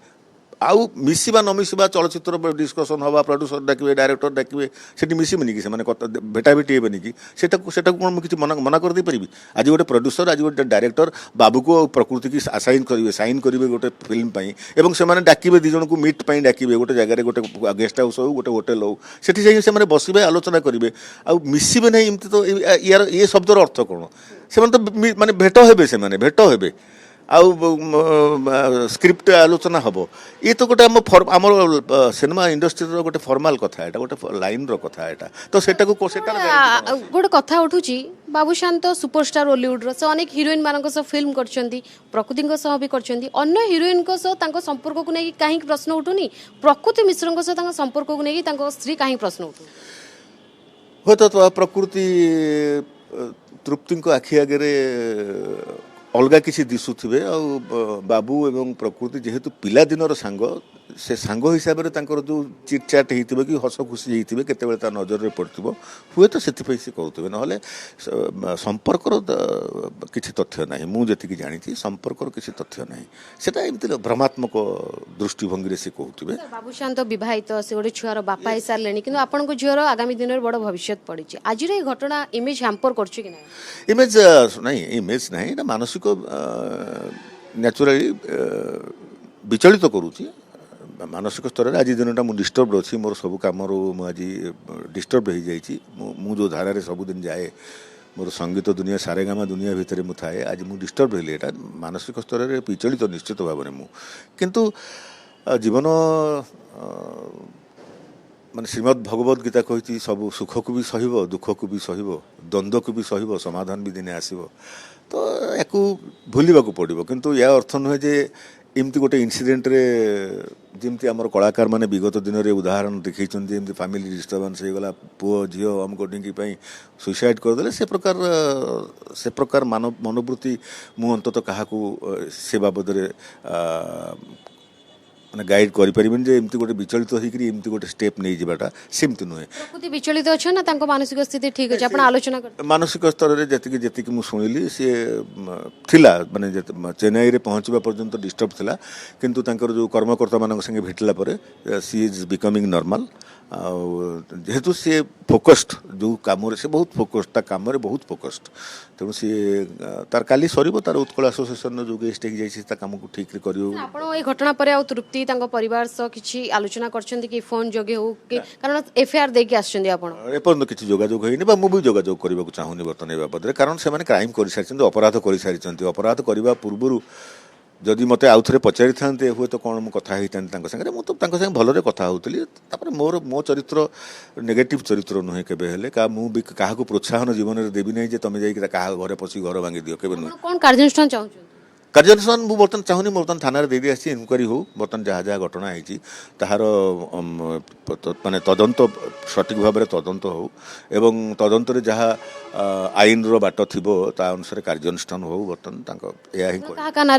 आउ मिसिबा न मिसिबा चलचित्र डिस्कसन हवा प्रोड्यूसर डाकिबे डायरेक्टर डाकिबे सेठी मिसिबेनी कि से माने भेटा भेटी हेबेनी कि सेटा कोन मु किछि मना कर दे परिबी आज गोटे प्रोड्यूसर आज गोटे डायरेक्टर बाबू को प्रकृति की साइन करिवे गोटे फिल्म पई एवं से माने डाकिबे दि जन को मीट पई डाकिबे गोटे जगह रे गोटे गेस्ट हाउस हो गोटे होटल हो सेठी जाई से माने बसिबे आलोचना करिवे आउ मिसिबे नै इमति तो यार ये शब्दर अर्थ कोन से माने तो माने भेट हेबे से माने भेट हेबे आउ स्क्रिप्ट आलोचना हम ये तो गोटे आम सिनेमा इंडस्ट्री गोटे फॉर्माल कथा है गोटे लाइन रो कथा है तो सेटा को गोटे कथा उठुची बाबूशान तो सुपरस्टार हॉलीवुड रो से अनेक हिरोइन मानक सह फिल्म करछंती प्रकृति को सह भी करछंती अन्य हिरोइन को सह तांको संपर्क को नै काहे प्रश्न उठुनी प्रकृति मिश्र को सह तांको संपर्क को नै तांको स्त्री काहे प्रश्न उठु हो तो प्रकृति तृप्ति को आखि आगे अलगा किसी दिशुवे आ बाबू एवं प्रकृति जेहेतु पिला दिन सांग से सांग हिसाब से जो चिटचाट होते कि हस खुशी होते केत नजर में पड़ो हुए तो से कहते ना संपर्कर किसी तथ्य ना मुझे जानी संपर्कर किसी तथ्य ना सेटा एमती भ्रमात्मक दृष्टिभंगी से कहते बाबूशान तो विवाहित से गोटे छुआर बापा ही सारे कि आपन झीर आगामी दिन में बड़ भविष्य पड़ी आज ये घटना इमेज हैम्पर कर इमेज नहीं इमेज ना मानसिक नेचुराली विचलित करुच्ची मानसिक स्तर में आज दिनटा मुझे डिस्टर्ब अच्छी मोर सब कम आज डिस्टर्ब हो जाइए जो धारा सबुदिन जाए मोर संगीत दुनिया सारेगामा दुनिया भितर मु थाए आज मुझे डिस्टर्ब रही मानसिक स्तर में विचलित निश्चित भाव में किंतु जीवन माने श्रीमद् भगवत गीता कही सब सुख को भी सहब दुख को भी सहब द्वंद्व को भी सहब समाधान भी दिने आसब तो या भूलवा को पड़ो किंतु या अर्थ नुहे जे एमती गोटे इनसीडेंट रे जमती आम कलाकार माने विगत दिन में उदाहरण देखी फैमिली डिस्टर्बेंस हो गला पुओ झील अमुक डिंकी सुइसाइड करदे से प्रकार मनोवृत्ति मु अंततः क्या से बाबद माने गाइड करि परिबेन जे एमती गोटे विचलित होइकरी एमती गोटे स्टेप नै जिबाटा सेमती नुहे प्रकृति विचलित अछि ना तांको मानसिक स्थिति ठीक अछि आपण आलोचना कर मानसिक स्तर रे जतिकि मु सुनिली से थिला माने चेन्नई रे पहुंचबा पर्यंत डिस्टर्ब थिला किंतु तांकर जो कर्मकर्ता मानक संगे भेटला परे सी इज बिकमिंग नॉर्मल जेहेतु सी फोकस्ड जो काम से बहुत फोकस्ड ता काम रे बहुत फोकस्ड तेणु सी तार काली सरीब तार उत्कल एसोसिएशन जो गेस्ट जाइए काम को ठीक करियो आपण ए घटना पर आ तृप्ति तांको परिवार सह किछि आलोचना करछन्ती कि फोन जोगे हो कि कारण एफआईआर दे के आछन्ती आपण एपर्यंत किछि जोगाजोग होइनी बा मु भी जोगाजोग करबा को चाहुनी बर्तन ए बाबद रे कारण से माने क्राइम करि सारिछन्ती अपराध करि सारिछन्ती अपराध करबा पूर्वरु जदि मत आउ थे पचारि था हुए तो कौन मुझे कथा होता मुझे भलरे कथा होती मोर मो चरित्र नेगेटिव चरित्र नुहे केबे क्या मुझे क्या प्रोत्साहन जीवन में देवी नहीं तुम जाइए क्या घरे पशि घर भांगी दियो के नुहे कौन कार्यानुष्ठान चाहूँ कार्यानुष्ठान मुझे बर्तन चाहूनी बर्तन थाना दे आसी इनक्वारी हो बर्तन जहाँ जहाँ घटना होती ताहार माने तदंत सठिक भाव में तदंत हो एवं तदंत जहाँ आईन रो बाट थिबो ता अनुसार कार्यानुष्ठान हो बर्तन या ही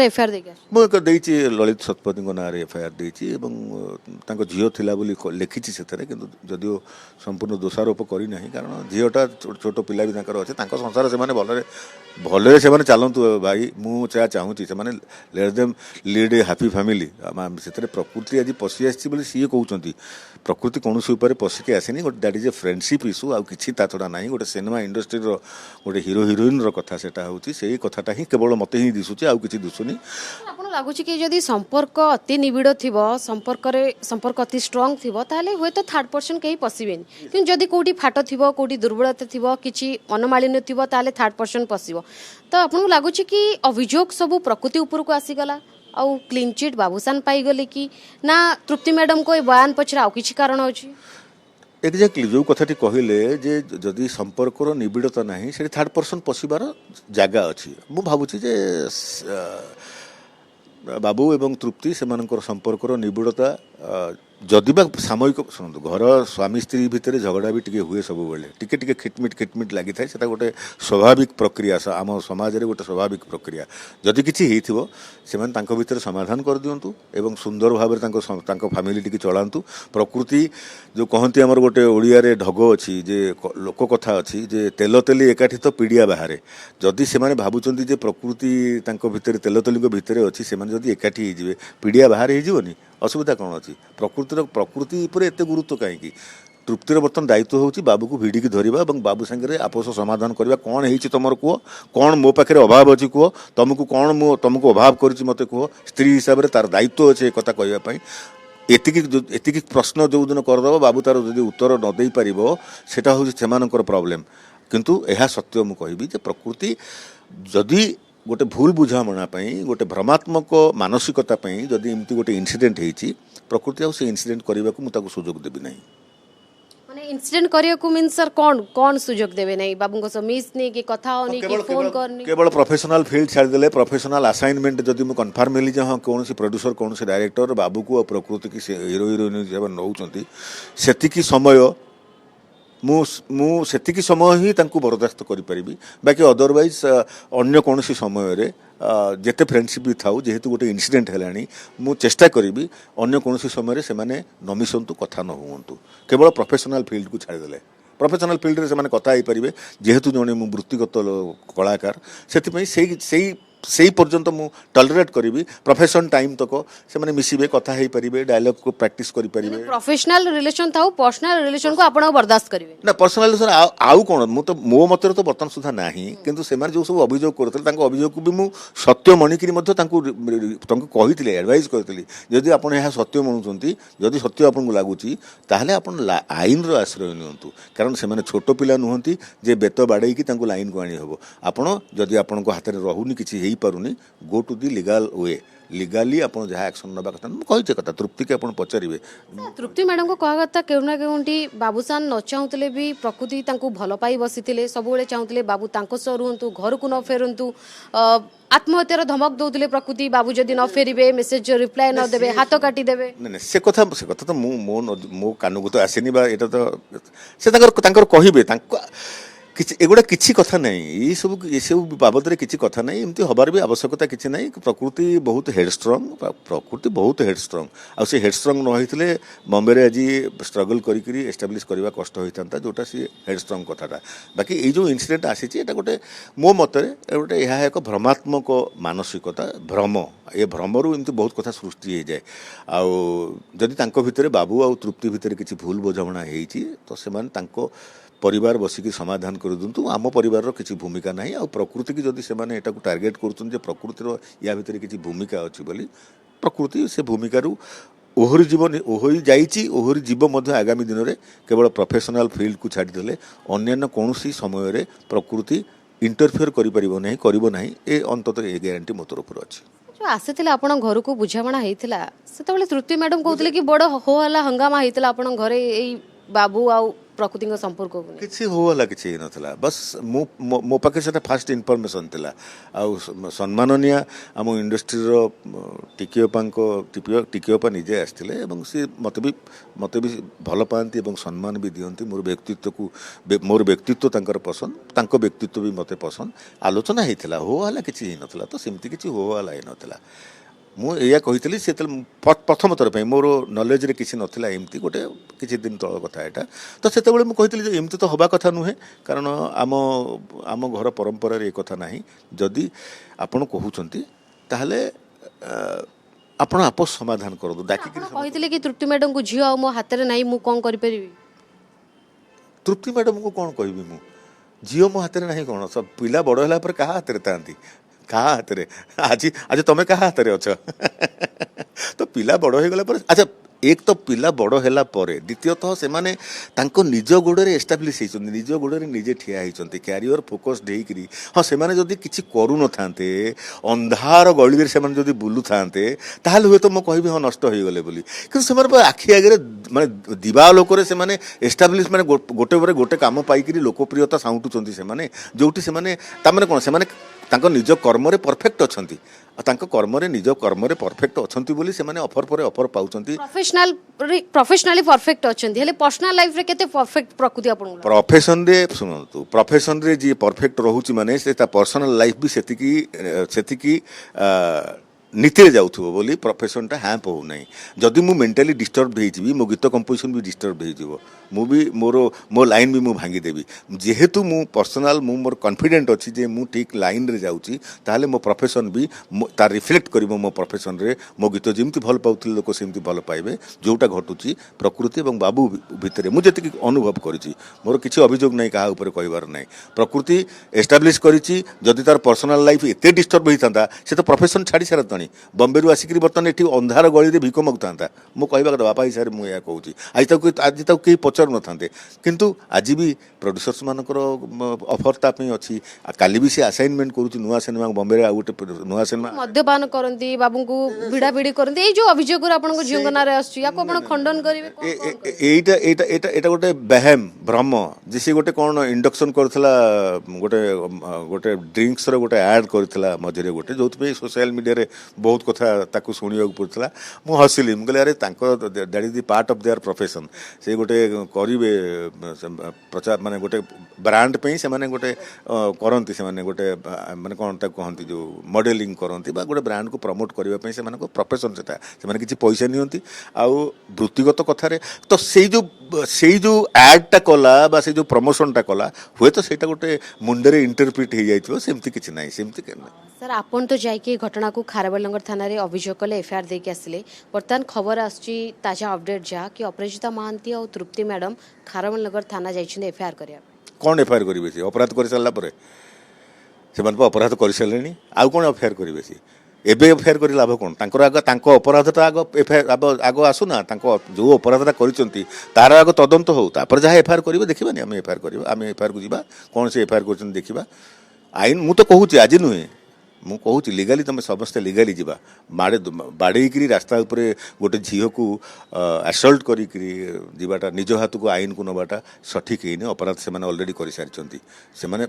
एफआईआर मुझे ललित शतपथी ना एफआईआर देती झील थिला बोली लिखी से जदिओ संपूर्ण दोषारोप करना कारण झीलटा छोट पिला भी अच्छे संसार से भलरे से चलतु भाई मुझे चाहूँगी ସେମାନେ ଲେଟ୍ ଦେମ୍ ଲିଡ୍ ए हैप्पी फैमिली से प्रकृति आज पशि आसी सी कहते प्रकृति कौन उपर पशिकी आसनी गोटे that is a friendship issue आउ कि छड़ा ना गोटे सिनेमा इंडस्ट्री गोटे हिरो हिरोइन कथा से से कथाटा ही केवल मत ही दिशुचे आउ कि दिशुनी आपन लगुच कि जदि संपर्क अति निबिड़ थी संपर्क अति स्ट्रंग थी ताहले हुए तो थर्ड पर्सन कहीं पशिबेन कि जदि कोटी फाट थी कोटी दुर्बलता थी किसी मनमालिन्य थी ताहले थर्ड पर्सन पशिबो तो आपन लगुच कि अभियोग सब प्रकृति ऊपर को आसीगला आउ क्लीन चिट बाबूसान पाईगले कि ना तृप्ति मैडम को बयान पछरे आउ किछि कारण अछि एक्जाक्टली जो कथाटी कहले जे जदि संपर्कर निबिड़ता ना से थर्ड पर्सन पशिबार जगह अच्छी मु भावुची जे बाबू एवं तृप्ति से संपर्कर निबिड़ता जदि बा सामयिक शुणु घर स्वामी स्त्री भितर झगड़ा भी टिके हुए सब बेले टिके खिटमिट लगी थाए से गोटे स्वाभाविक प्रक्रिया आम समाज रे गोटे स्वाभाविक प्रक्रिया जदि किछि हेइथिबो सेमान तांको भितर समाधान कर दियंतु एवं सुंदर भाव तांको फैमिली टिके चलांतु प्रकृति जो कहती आमर गोटे ओडिया रे ढग अछि जे लोक कथा अछि जे तेल तेली एकाठी तो पीड़िया बाहरे जदि सेमाने भाबुचंती जे प्रकृति तांको भितर तेल तेली भितर अछि सेमाने जदि एकाठी हे जिवे पीड़िया बाहर हे जीवनी असुविधा कौन अच्छी प्रकृति पर एत गुरुत्व कहीं तृप्तिर बर्तमान दायित्व होची बाबू को भिडिकी धरवा और बाबू सांगे आपस समाधान करवा कौन है तुम कह कौन मो पाखे अभाव अच्छी कह तुमको कौन तुमको अभाव कर मत कह स्त्री हिसाब से तार दायित्व अच्छे एक कहवाई एतिकी प्रश्न जो दिन करदेव बाबू तार जो उत्तर न दे पार सेटा हूँ से प्रॉब्लम किंतु यह सत्य मुझे कहबी प्रकृति जदि गोटे भूल बुझामणा गोटे भ्रमात्मक मानसिकता जदि एमती गोटे इनसीडेंट होती प्रकृति आ इनसीडेंट करने को मुझे सुजोग देवी ना माने इंसिडेंट करिया को मीन सर कौन सुजोग देबे नहीं बाबू को मिस नहीं कि कथा होनी कि फोन करनी केवल प्रोफेशनल फील्ड छाड़ देले प्रोफेशनल असाइनमेंट जदि मु कन्फर्म मिली जे हाँ कौन प्रोड्यूसर कौन डायरेक्टर बाबू को प्रकृति की हीरो हिरोइन हिसाब नौकरी सेतिकी समय मुझे समय ही बरदास्त करी बाकी अदरवाइज अन्य कौन समय रे जेते फ्रेंडशिप भी थाउ जेहेतु गोटे इनसीडेंट है मु चेष्टा करी अन्य कौन समय से न मिशंतु कथा न हुंतु केवल प्रोफेशनल फील्ड को छाड़देले प्रोफेशनल फील्ड रे से कथा पारे जेहेतु जड़े मु वृत्तिगत कलाकार से सही पर्यंत मु टॉलरेट करी प्रोफेशन टाइम तक से माने मिसिबे कथा हे परिबे डायलॉग को प्रैक्टिस करी परिबे प्रोफेशनल रिलेशन थाउ पर्सनल रिलेशन को आपण बर्दाश्त करिवे ना पर्सनल रिलेशन आउ कोन मु तो मो मतरे तो बर्तन सुधा नाही किंतु से माने जो सब अभियोग करथले तांको अभियोग को भी मु सत्य मणिकरी मध्ये तांको कहितले एडवाइस करथली जदि आपण यह सत्य मनुचंती जदि सत्य आपन को लागुची ताहले आपण आईन रो आश्रय नियंतु कारण से माने छोटो पिला नुहंती जे बेत बाडई की तांको लाइन को आनी हबो आपण जदि आपण को हाथ रे रहुनी किछि हेई पारुनी go to the legal way लीगाली आप जहाँ एक्शन ना कथा कही कथा तृप्ति के आप पचारे तृप्ति मैडम को कहा कथा केउ ना केउंटी बाबूसान न चाहूले भी प्रकृति तांको भल पाई बसी सब चाहूले बाबू तांको सह रुहतु घर को न फेरतु आत्महत्यार धमक दौले प्रकृति बाबू जदि न फेरबे मेसेज रिप्लाई न देबे हाथ काटी देबे नहीं से कथा तो मो कान को तो आसेनी बा एटा तो से कहबे किसी एगुड़ा किसी कथा नहीं ये सब बाबद किसी कथा नहीं एमती हबार भी आवश्यकता किसी नहीं प्रकृति बहुत हेडस्ट्रंग आ से हेडस्ट्रंग न होइथिले बॉम्बे रे आज स्ट्रगल करी एस्टाब्लिश करवा कष्ट होता जोटा सी हेडस्ट्रंग कथाटा बाकी ये जो इनसीडेंट आसी गोटे मो मतरे गोटे यह एक भ्रमात्मक मानसिकता भ्रम ये भ्रमरू एमती बहुत कथा सृष्टि हो जाए आदि भितर बाबू आ तृप्ति भितर किसी भूल बुझामणा होती तो से परिवार बसिकी समाधान कर दिंतु आम परिवार किसी भूमिका नहीं आ प्रकृति की जदि से टार्गेट कर प्रकृतिर या भितर किसी भूमिका अच्छी बोली प्रकृति से भूमिकारु ओहरी जीवन ओहरी जाइए ओहरी जीव मध्य आगामी दिन में केवल प्रोफेशनल फील्ड को छाड़देले अन्य कौन समय प्रकृति इंटरफेयर करना ए अंतत ए ग्यारंटी मो तरफ अच्छी जो आसी आपण घर को बुझाणा होता से तृप्ति मैडम कहते कि बड़ हो हल्ला हंगामा होता आपण घरे बाबू आ प्रकृति संपर्क किसी होला किसी नथला बस मो पाखे से फास्ट इनफॉरमेशन थिला आ सम्माननीय आम इंडस्ट्री रो टिकियोपा निजे आसते सी मत भी भल पाती सम्मान भी दियंती मोर व्यक्तित्व तांकर पसंद तांको व्यक्तित्व भी मते पसंद आलोचना होता हो हल्ला किसी नथला तो सेमती किसी हो हल्ला नथला मुझे कही से प्रथम थर पर मोर नॉलेज रे किसी नथिला एमती गोटे किसी दिन तल कथा यहाँ तो से मुझे एमती तो हवा कथा नुहे कारण आम घर परंपरा ये कथा ना जदि आपण कहते ताहले आपण आपस समाधान करदु डाकी कहते कि तृप्ति मैडम को झील मो हाथ में नहीं मुझे कौन करी तृप्ति मैडम को कौन कहबी मु झील मो हाथ में नहीं कौन सब पिला बड़ होला पर कहा हाथ में थांती कहा हाथ में आज आज तुम क्या हाथ में अछ तो पिला बड़ हो गला पर अच्छा एक तो पिला बड़ होला परे द्वितीयतः से माने तांको निज गोड़े एस्टाब्लीश होइछन्ति निज गोड़े निजे ठिया होइछन्ति क्यारियर फोकस्ड हेकरी हाँ से माने जदि किछि करू न थांते अंधार गली रे से माने जदि बुलु थांते ताहले हुए तो म कहबी हाँ नष्ट हो गले बोली किंतु से माने आखि आगे माने दिवा लोकरे से माने एस्टाब्लीश माने गोटे पर गोटे काम पाइकरी लोकप्रियता साउंटुचन्ति से माने जोटी से माने ता माने कोन से माने तांको निज कर्म रे परफेक्ट अछन्ति तांको कर्म रे निज कर्म रे परफेक्ट अछन्ति बोली से माने ऑफर पर ऑफर पाउचन्ति प्रोफेशनली परफेक्ट अछन्ति हेले पर्सनल लाइफ रे केते परफेक्ट प्रकृति आपन प्रोफेशन रे सुनतु प्रोफेशन रे जी परफेक्ट रहउची माने से ता पर्सनल लाइफ भी सेतिकी नीति जाऊथबो बोली प्रोफेशन टा हैम्प हो नहीं जदि मु मेंटली डिस्टर्ब हेजिबी मो गीत कंपोजिशन भी डिस्टर्ब हेजिबो मु भी मो लाइन भी मु भांगी देबी जेहेतु मु पर्सनल मु मोर कॉन्फिडेंट अछि जे मु ठीक लाइन रे जाउची ताले मो प्रोफेशन भी तार रिफ्लेक्ट करिवो मो प्रोफेशन रे मो गीत जेमति भल पाउथिल लोक सेमति भल पाइबे जोटा घटुची प्रकृति एवं बाबू भितरे मु जेति अनुभव करिची मोर किछि अभियोग नै काहा ऊपर कहिबार नै प्रकृति एस्टाब्लिश करिची जदि तार पर्सनल लाइफ एते डिस्टर्ब होइतांता से तो प्रोफेशन छाड़ी सारा बम्बे रु आसिक बर्तमान ये अंधार गली भिक मगुता मुझे कहवा कथा बापा हिसाब से मुझे कहूँ आज तक कहीं पचार न था किंतु आज भी प्रोड्यूसर्स मानकर ऑफर तापी अच्छी काली भी से असाइनमेंट करुँच नुआ सिनेमा बम्बे आ गोटे नुआ सिनेमा मद्यपान करती बाबू को भिड़ा भिड़ी करती ये जो अभियोग आपन झील ना आसुन खंडन करेंगे गोटे बहम भ्रम जे सी गोटे कौन इंडक्शन करथिला गोटे गोटे ड्रिंक्स रो गोटे ऐड करथिला मझरे गोटे जो सोशल मीडिया रे बहुत कथा ताकू सुनिया पड़ता मु हसिली मुझे अरे that is the part of their profession से गोटे करिवे प्रचार माने गोटे ब्रांड पे से माने गोटे करंती से माने गोटे माने कोन ता कहंती जो मॉडलिंग करंती बा गोटे ब्रांड को प्रमोट करबा पे से माने को प्रोफेशन सेटा से माने किछि पैसा नियंती आ वृत्तिगत कथा रे तो सेई जो एड टा कला बा से जो प्रमोशन टा कला हुए तो सेटा गोटे मुंडरे इंटरप्रिट हो जाइतो सेमती किछि नाही सेमती केना सर आपन तो जाइए घटना को खारबेलनगर थाना रे अभियोग कले एफआईआर देके आसिले बर्तमान खबर आसची ताजा अपडेट जा कि अपराजिता महांती और तृप्ति मैडम खारबेलनगर थाना जाइछन एफआईआर करिया कौन एफआईआर करिवे से अपराध कर सारला परे से मन अपराध कर सारलेनी आउ कौन एफआईआर करिवे से एबे एफआईआर करी लाभ कौन तांकर आग तांको अपराध तो आग एफआईआर आग आसुना तांको जो अपराधटा करिसंती तार आग तदंत हो तापर जहाँ एफआईआर करिवे देखिबानी आमे एफआईआर करिवा आमे एफआईआर को जिबा कौन से एफआईआर करछन देखिबा आईन मु तो कहूची आज नुहे मु कहूँ लीगाली तुम समस्ते लीगाली जा बाड़े रास्ता उपरे गोटे झील को असल्ट करा निज हाथ को आईन को नवाटा सठिक है अपराध से अलरेडी कर सारी से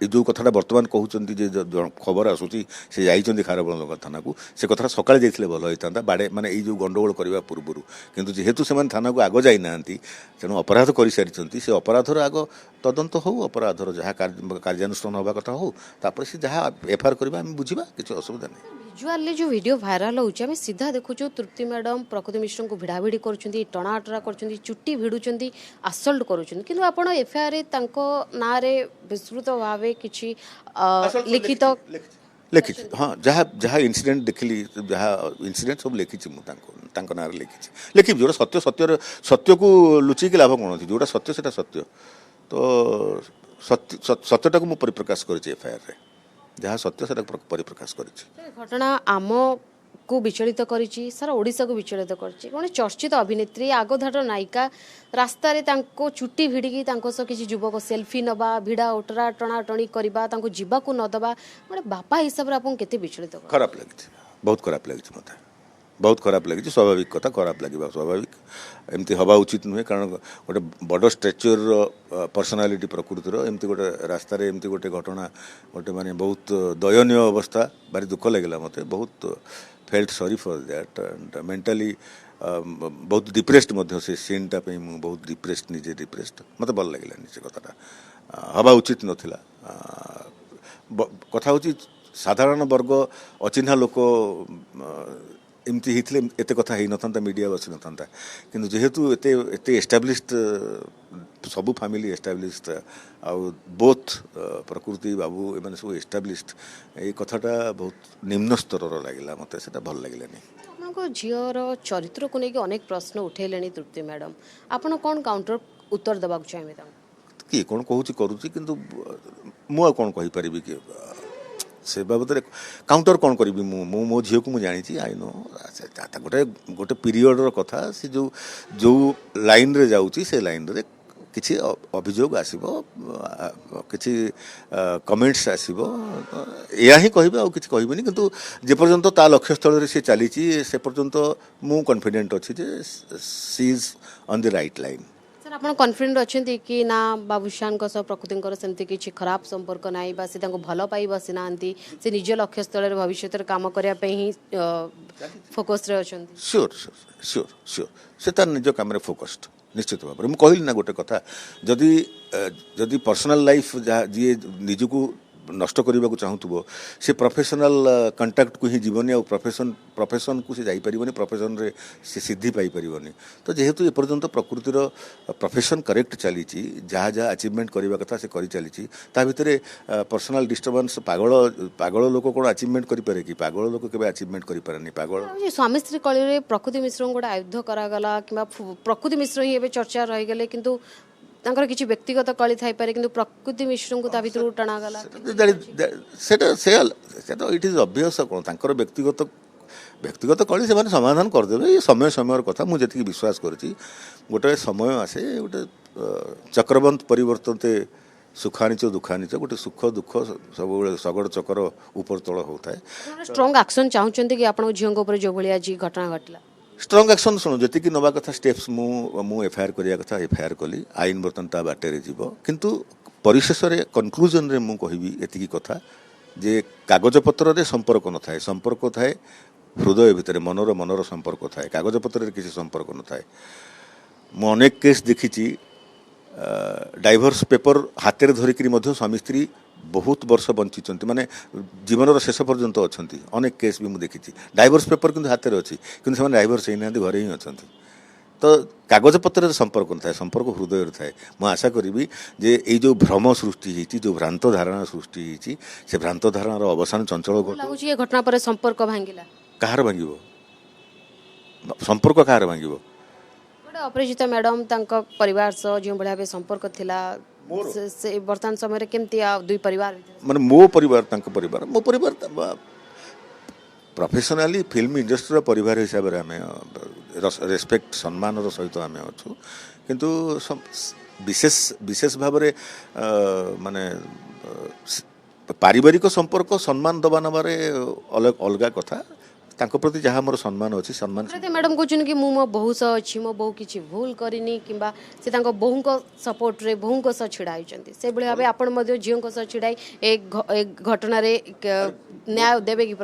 जो कथा बर्तमान कहते खबर आसूसी से जाइए खारबेलनगर थाना को से कथा सकाଳେ जाइए भल होता बाड़े माने जो गंडगोल करने पूर्व किंतु जेहेतु से थाना को आग जाना तेणु अपराध कर सारी से अपराधर आग तदंत हो अपराधर जहाँ कार्यानुष्ठान होगा कथा हो तापर से जहाँ एफआईआर करवा बुझा किसी असुविधा नहीं विजुअल जो वीडियो भाइराल होउछ आमे सीधा देखुछु तृप्ति मैडम प्रकृति मिश्र को भिड़ाभिड़ी करछुंती टणाटरा करछुंती चुट्टी भिडुछुंती असल्ट करूछुंती किंतु आपण एफआईआर रे तांको ना रे विस्तृत भावे किछि लिखित लिखी हाँ जहाँ जहाँ इनसीडेंट देखली जहाँ इनसीडेंट सब लिखी मुझे ना लिखी जो सत्य सत्य सत्य को लुचिक लाभ कौन अच्छी जोटा सत्य से सत्य तो सत्यटा को मुझे परिप्रकाश कर एफआईआर रे जहाँ सत्य से परिप्रकाश कर घटना आम को विचलित करिछि सारा ओडिशा को विचलित करिछि कोन चर्चित अभिनेत्री आगधार नायिका रास्ता रे तांको चुट्टी भिडिकी तांको सह किछि युवक सेल्फी नबा भिड़ा ओटरा टणा टणी करबा तांको जीवा को न दबा माने बापा हिसाब रे आपन केते विचलित खराब लगी बहुत खराब लगी मते बहुत खराब लगी स्वाभाविक कथा खराब लगे स्वाभाविक एमती हवा उचित नुहे कारण गोटे बड़ स्ट्रेचर पर्सनालीटी प्रकृतिर एमती गोटे रास्तार एमती गोटे घटना गोटे माने बहुत दयनीय अवस्था भारी दुख लगे मते बहुत felt sorry for that and mentally बहुत डिप्रेस्ड से सीनटा पे मु बहुत डिप्रेस्ड निजे डिप्रेस्ड मते भल लगे निजे कथाटा हवा उचित नथिला कथा हूँ साधारण वर्ग अचिन्हा लोक एमती होते एत कथा हो न था मीडिया बसी न था कि जेहेतु एत एस्टाब्लिश्ड सबू फैमिली एस्टाब्लिश्ड आउ बोथ प्रकृति बाबू एमाने सब एस्टाब्लिश्ड ये कथाटा बहुत निम्न स्तर लगिला मते सेटा भल लागिलानी ଆପଣଙ୍କ ଝିଅର ଚରିତ୍ରକୁ ନେଇକି ଅନେକ ପ୍ରଶ୍ନ ଉଠେଇଲେଣି ତୃପ୍ତି ମ୍ୟାଡମ୍ ଆପଣ କ'ଣ କାଉଣ୍ଟର ଉତ୍ତର ଦେବାକୁ ଚାହିଁବେ ତାଙ୍କୁ କିଏ କ'ଣ କହୁଛି କରୁଛି କିନ୍ତୁ ମୁଁ ଆଉ କ'ଣ କହିପାରିବି କି ସେ ବାବଦରେ କାଉଣ୍ଟର କ'ଣ କରିବି ମୁଁ ମୋ ଝିଅକୁ ମୁଁ ଜାଣିଛି ଆଇ ନୋ ଗୋଟେ ଗୋଟେ ପିରିୟଡ଼ର କଥା ସେ ଯେଉଁ ଲାଇନ୍ରେ ଯାଉଛି ସେ ଲାଇନ୍ରେ କିଛି ଅଭିଯୋଗ ଆସିବ କିଛି କମେଣ୍ଟସ୍ ଆସିବ ଏହା ହିଁ କହିବେ ଆଉ କିଛି କହିବେନି କିନ୍ତୁ ଯେପର୍ଯ୍ୟନ୍ତ ତା ଲକ୍ଷ୍ୟସ୍ଥଳରେ ସେ ଚାଲିଛି ସେ ପର୍ଯ୍ୟନ୍ତ ମୁଁ କନଫିଡେଣ୍ଟ ଅଛି ଯେ C is on the right line sir ଆପଣ କନଫିଡେଣ୍ଟ ଅଛନ୍ତି କି ନା ବାବୁଶାନଙ୍କ ସହ ପ୍ରକୃତିଙ୍କର ସେମିତି କିଛି ଖରାପ ସମ୍ପର୍କ ନାହିଁ ବା ସେ ତାଙ୍କୁ ଭଲ ପାଇ ବସିନାହାନ୍ତି ସେ ନିଜ ଲକ୍ଷ୍ୟସ୍ଥଳରେ ଭବିଷ୍ୟତରେ କାମ କରିବା ପାଇଁ ହିଁ ଫୋକସ୍ରେ ଅଛନ୍ତି ସିଓର ସିଓର ସିଓର ସେ ତାର ନିଜ କାମରେ ଫୋକସ୍ଡ ନିଶ୍ଚିତ ଭାବରେ ମୁଁ କହିଲି ନା ଗୋଟେ କଥା ଯଦି ଯଦି ପର୍ସନାଲ ଲାଇଫ୍ ଯାହା ଯିଏ ନିଜକୁ ନଷ୍ଟ କରିବାକୁ ଚାହୁଁଥିବ ସେ ପ୍ରଫେସନାଲ କଣ୍ଟାକ୍ଟକୁ ହିଁ ଯିବନି ଆଉ ପ୍ରଫେସନକୁ ସେ ଯାଇପାରିବନି ପ୍ରଫେସନରେ ସେ ସିଦ୍ଧି ପାଇପାରିବନି ତ ଯେହେତୁ ଏପର୍ଯ୍ୟନ୍ତ ପ୍ରକୃତିର ପ୍ରଫେସନ କରେକ୍ଟ ଚାଲିଛି ଯାହା ଯାହା ଆଚିଭମେଣ୍ଟ କରିବା କଥା ସେ କରିଚାଲିଛି ତା ଭିତରେ ପର୍ସନାଲ ଡିଷ୍ଟର୍ବାନ୍ସ ପାଗଳ ଲୋକ କ'ଣ ଆଚିଭମେଣ୍ଟ କରିପାରେ କି ପାଗଳ ଲୋକ କେବେ ଆଚିଭମେଣ୍ଟ କରିପାରେନି ପାଗଳ ସ୍ୱାମୀ ସ୍ତ୍ରୀ କଳିରେ ପ୍ରକୃତି ମିଶ୍ରଙ୍କୁ ଗୋଟେ ଆୟୁଧ କରାଗଲା କିମ୍ବା ପ୍ରକୃତି ମିଶ୍ର ହିଁ ଏବେ ଚର୍ଚ୍ଚା ରହିଗଲେ କିନ୍ତୁ ତାଙ୍କର କିଛି ବ୍ୟକ୍ତିଗତ କଳି ଥାଇପାରେ କିନ୍ତୁ ପ୍ରକୃତି ମିଶ୍ରଙ୍କୁ ତା ଭିତରୁ ଟଣାଗଲା ସେଟା ଇଟ୍ ଇଜ୍ ଅବଭିୟସ୍ କ'ଣ ତାଙ୍କର ବ୍ୟକ୍ତିଗତ କଳି ସେମାନେ ସମାଧାନ କରିଦେବେ ଏ ସମୟର କଥା ମୁଁ ଯେତିକି ବିଶ୍ୱାସ କରୁଛି ଗୋଟେ ସମୟ ଆସେ ଗୋଟେ ଚକ୍ରବନ୍ତ ପରିବର୍ତ୍ତନତେ ସୁଖାନିଚ ଦୁଃଖାନିଚ ଗୋଟେ ସୁଖ ଦୁଃଖ ସବୁବେଳେ ଶଗଡ଼ ଚକର ଉପର ତଳ ହେଉଥାଏ ଷ୍ଟ୍ରଙ୍ଗ ଆକ୍ସନ୍ ଚାହୁଁଛନ୍ତି କି ଆପଣଙ୍କ ଝିଅଙ୍କ ଉପରେ ଯେଉଁଭଳି ଆଜି ଘଟଣା ଘଟିଲା ଷ୍ଟ୍ରଙ୍ଗ ଆକ୍ସନ୍ ଶୁଣୁ ଯେତିକି ନେବା କଥା ଷ୍ଟେପ୍ସ ମୁଁ ଏଫଆଇଆର୍ କରିବା କଥା ଏଫଆଇଆର୍ କଲି ଆଇନ ବର୍ତ୍ତମାନ ତା ବାଟରେ ଯିବ କିନ୍ତୁ ପରିଶେଷରେ କନକ୍ଲୁଜନରେ ମୁଁ କହିବି ଏତିକି କଥା ଯେ କାଗଜପତ୍ରରେ ସମ୍ପର୍କ ନଥାଏ ସମ୍ପର୍କ ଥାଏ ହୃଦୟ ଭିତରେ ମନର ସମ୍ପର୍କ ଥାଏ କାଗଜପତ୍ରରେ କିଛି ସମ୍ପର୍କ ନଥାଏ ମୁଁ ଅନେକ କେସ୍ ଦେଖିଛି ଡାଇଭର୍ସ ପେପର ହାତରେ ଧରିକିରି ମଧ୍ୟ ସ୍ୱାମୀ ସ୍ତ୍ରୀ ବହୁତ ବର୍ଷ ବଞ୍ଚିଛନ୍ତି ମାନେ ଜୀବନର ଶେଷ ପର୍ଯ୍ୟନ୍ତ ଅଛନ୍ତି ଅନେକ କେସ୍ ବି ମୁଁ ଦେଖିଛି ଡାଇଭର୍ସ ପେପର କିନ୍ତୁ ହାତରେ ଅଛି କିନ୍ତୁ ସେମାନେ ଡାଇଭର୍ସ ହେଇନାହାନ୍ତି ଘରେ ହିଁ ଅଛନ୍ତି ତ କାଗଜପତ୍ରରେ ସମ୍ପର୍କ ନଥାଏ ସମ୍ପର୍କ ହୃଦୟରେ ଥାଏ ମୁଁ ଆଶା କରିବି ଯେ ଏଇ ଯେଉଁ ଭ୍ରମ ସୃଷ୍ଟି ହେଇଛି ଯେଉଁ ଭ୍ରାନ୍ତ ଧାରଣା ସୃଷ୍ଟି ହେଇଛି ସେ ଭ୍ରାନ୍ତ ଧାରଣାର ଅବସାନ ଚଞ୍ଚଳ ଲାଗୁଛି ଏ ଘଟଣା ପରେ ସମ୍ପର୍କ ଭାଙ୍ଗିଲା କାହାର ଭାଙ୍ଗିବ ସମ୍ପର୍କ କାହାର ଭାଙ୍ଗିବ ଗୋଟେ ଅପରାଜିତା ମ୍ୟାଡମ୍ ତାଙ୍କ ପରିବାର ସହ ଯେଉଁଭଳି ଭାବେ ସମ୍ପର୍କ ଥିଲା ସେ ବର୍ତ୍ତମାନ ସମୟରେ କେମିତି ଦୁଇ ପରିବାର ମାନେ ମୋ ପରିବାର ତାଙ୍କ ପରିବାର ମୋ ପରିବାର ପ୍ରଫେସନାଲି ଫିଲ୍ମ ଇଣ୍ଡଷ୍ଟ୍ରିର ପରିବାର ହିସାବରେ ଆମେ ରେସ୍ପେକ୍ଟ ସମ୍ମାନର ସହିତ ଆମେ ଅଛୁ କିନ୍ତୁ ବିଶେଷ ଭାବରେ ମାନେ ପାରିବାରିକ ସମ୍ପର୍କ ସମ୍ମାନ ଦେବା ନେବାରେ ଅଲଗା କଥା ତାଙ୍କ ପ୍ରତି ଯାହା ମୋର ସମ୍ମାନ ଅଛି ସମ୍ମାନ ମ୍ୟାଡମ୍ କହୁଛନ୍ତି କି ମୁଁ ମୋ ବୋହୂ ସହ ଅଛି ମୋ ବୋହୂ କିଛି ଭୁଲ କରିନି କିମ୍ବା ସେ ତାଙ୍କ ବୋହୂଙ୍କ ସପୋର୍ଟରେ ବୋହୂଙ୍କ ସହ ଛିଡ଼ା ହୋଇଛନ୍ତି ସେଭଳି ଭାବେ ଆପଣ ମଧ୍ୟ ଝିଅଙ୍କ ସହ ଛିଡ଼ା ଏ ଘଟଣାରେ ନ୍ୟାୟ ଦେବେ କି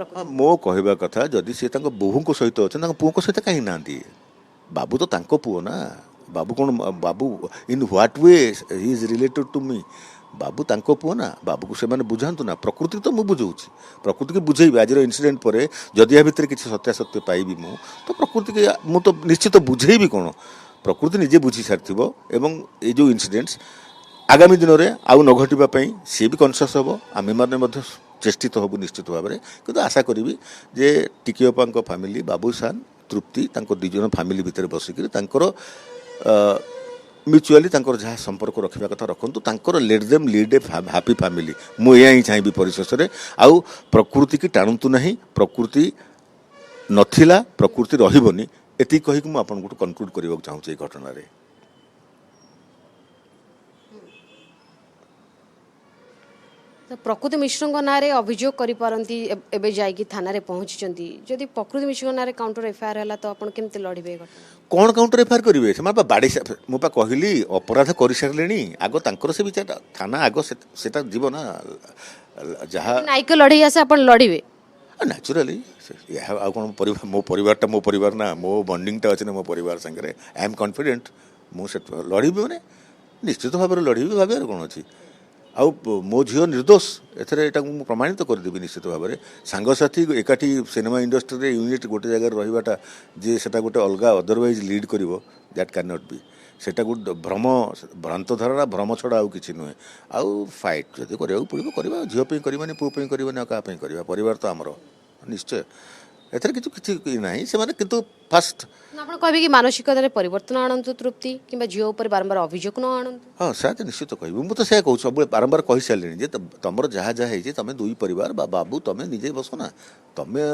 ମୋ କହିବା କଥା ଯଦି ସେ ତାଙ୍କ ବୋହୂଙ୍କ ସହିତ ଅଛନ୍ତି ତାଙ୍କ ପୁଅଙ୍କ ସହିତ କାହିଁକି ନାହାନ୍ତି ବାବୁ ତ ତାଙ୍କ ପୁଅ ନା ବାବୁ କ'ଣ ବାବୁ in what way he is related to me ବାବୁ ତାଙ୍କ ପୁଅ ନା ବାବୁକୁ ସେମାନେ ବୁଝାନ୍ତୁ ନା ପ୍ରକୃତି ତ ମୁଁ ବୁଝାଉଛି ପ୍ରକୃତିକି ବୁଝେଇବି ଆଜିର ଇନସିଡେଣ୍ଟ ପରେ ଯଦି ୟା ଭିତରେ କିଛି ସତ୍ୟାସତ୍ୟ ପାଇବି ମୁଁ ତ ପ୍ରକୃତିକି ମୁଁ ତ ନିଶ୍ଚିତ ବୁଝେଇବି କ'ଣ ପ୍ରକୃତି ନିଜେ ବୁଝି ସାରିଥିବ ଏବଂ ଏଇ ଯେଉଁ ଇନସିଡେଣ୍ଟସ୍ ଆଗାମୀ ଦିନରେ ଆଉ ନ ଘଟିବା ପାଇଁ ସିଏ ବି କନସିୟସ୍ ହେବ ଆମେମାନେ ମଧ୍ୟ ଚେଷ୍ଟିତ ହେବୁ ନିଶ୍ଚିତ ଭାବରେ କିନ୍ତୁ ଆଶା କରିବି ଯେ ଟିକି ଅପାଙ୍କ ଫ୍ୟାମିଲି ବାବୁସାନ ତୃପ୍ତି ତାଙ୍କ ଦୁଇ ଜଣ ଫ୍ୟାମିଲି ଭିତରେ ବସିକରି ତାଙ୍କର ମ୍ୟୁଚୁଆଲି ତାଙ୍କର ଯାହା ସମ୍ପର୍କ ରଖିବା କଥା ରଖନ୍ତୁ ତାଙ୍କର ଲେଟ୍ ଦେମ୍ ଲିଡ୍ ଏ ହାପି ଫ୍ୟାମିଲି ମୁଁ ଏହା ହିଁ ଚାହିଁବି ପରିଶେଷରେ ଆଉ ପ୍ରକୃତିକି ଟାଣନ୍ତୁ ନାହିଁ ପ୍ରକୃତି ନଥିଲା ପ୍ରକୃତି ରହିବନି ଏତିକି କହିକି ମୁଁ ଆପଣଙ୍କୁ କନକ୍ଲୁଡ୍ କରିବାକୁ ଚାହୁଁଛି ଏଇ ଘଟଣାରେ ପ୍ରକୃତି ମିଶ୍ରଙ୍କ ନାଁରେ ଅଭିଯୋଗ କରିପାରନ୍ତି ଏବେ ଯାଇକି ଥାନାରେ ପହଞ୍ଚିଛନ୍ତି ଯଦି ପ୍ରକୃତି ମିଶ୍ରଙ୍କ ନାଁରେ କାଉଣ୍ଟର ଏଫଆଇଆର ହେଲା ତ ଆପଣ କେମିତି ଲଢ଼ିବେ କ'ଣ କାଉଣ୍ଟର ଏଫଆଇଆର କରିବେ ସେମାନେ ବା ବାଡ଼େଇ ମୁଁ ବା କହିଲି ଅପରାଧ କରିସାରିଲେଣି ଆଗ ତାଙ୍କର ସେ ବିଚାର ଥାନା ଆଗ ସେଟା ଯିବ ନା ଯାହା ନାଇକ ଲଢ଼େଇ ଆସେ ଆପଣ ଲଢ଼ିବେ ନ୍ୟାଚୁରାଲି ଏହା ଆଉ କ'ଣ ମୋ ପରିବାରଟା ମୋ ପରିବାର ନା ମୋ ବଣ୍ଡିଂଟା ଅଛି ନା ମୋ ପରିବାର ସାଙ୍ଗରେ ଆଇ ଏମ୍ କନଫିଡେଣ୍ଟ ମୁଁ ସେ ଲଢ଼ିବି ମାନେ ନିଶ୍ଚିତ ଭାବରେ ଲଢ଼ିବି ଭାବିବାର କ'ଣ ଅଛି ଆଉ ମୋ ଝିଅ ନିର୍ଦ୍ଦୋଷ ଏଥିରେ ଏଟାକୁ ମୁଁ ପ୍ରମାଣିତ କରିଦେବି ନିଶ୍ଚିତ ଭାବରେ ସାଙ୍ଗସାଥି ଏକାଠି ସିନେମା ଇଣ୍ଡଷ୍ଟ୍ରିରେ ୟୁନିଟ୍ ଗୋଟେ ଜାଗାରେ ରହିବାଟା ଯେ ସେଟା ଗୋଟେ ଅଲଗା ଅଦରୱାଇଜ୍ ଲିଡ୍ କରିବ ଦ୍ୟାଟ୍ କ୍ୟାନ୍ ନଟ୍ ବି सेटा गोटे भ्रम भ्रांत धारणा भ्रम छड़ा आउ किछि नुहे आउ फाइट जदि କରିବାକୁ पड़िबो करबा झियो पे करबानी पुओ पे करबानी का पे करबा परिवार तो हमरो निश्चय एथर किछु किछि नाही से माने किंतु फर्स्ट ଆପଣ କହିବେ କି ମାନସିକତାରେ ପରିବର୍ତ୍ତନ ଆଣନ୍ତୁ ତୃପ୍ତି କିମ୍ବା ଝିଅ ଉପରେ ବାରମ୍ବାର ଅଭିଯୋଗ ନ ଆଣନ୍ତୁ हाँ से निश्चित कहबी मु तो से कहूँ सब बारंबार कही सारे जे तुम जहाँ जहाँ है तुम दुई परिवार बाबू तुम निजे बस ना तमें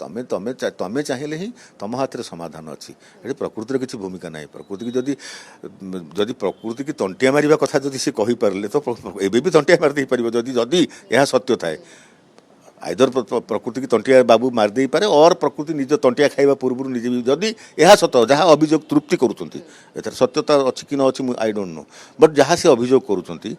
तमें तमें तमें चाहिए ही तुम हाथ में समाधान अच्छी ये प्रकृतिर किसी भूमिका ना प्रकृति की जदि जदि प्रकृति की तंटिया मारिबा कथा जदि से कही पारले तो एबे भी तंटिया मार दे पारिबो जदि जदि यह सत्य थाए आइदर प्रकृति की तंटिया बाबू मारदे पारे और प्रकृति निज तंटिया खाइबा पूर्व निजे भी जदि यह सत जहाँ अभियोग तृप्ति करुँच एथर सत्यता अच्छी कि न अच्छी आई डोंट नो बट जहाँ से अभियोग करुँच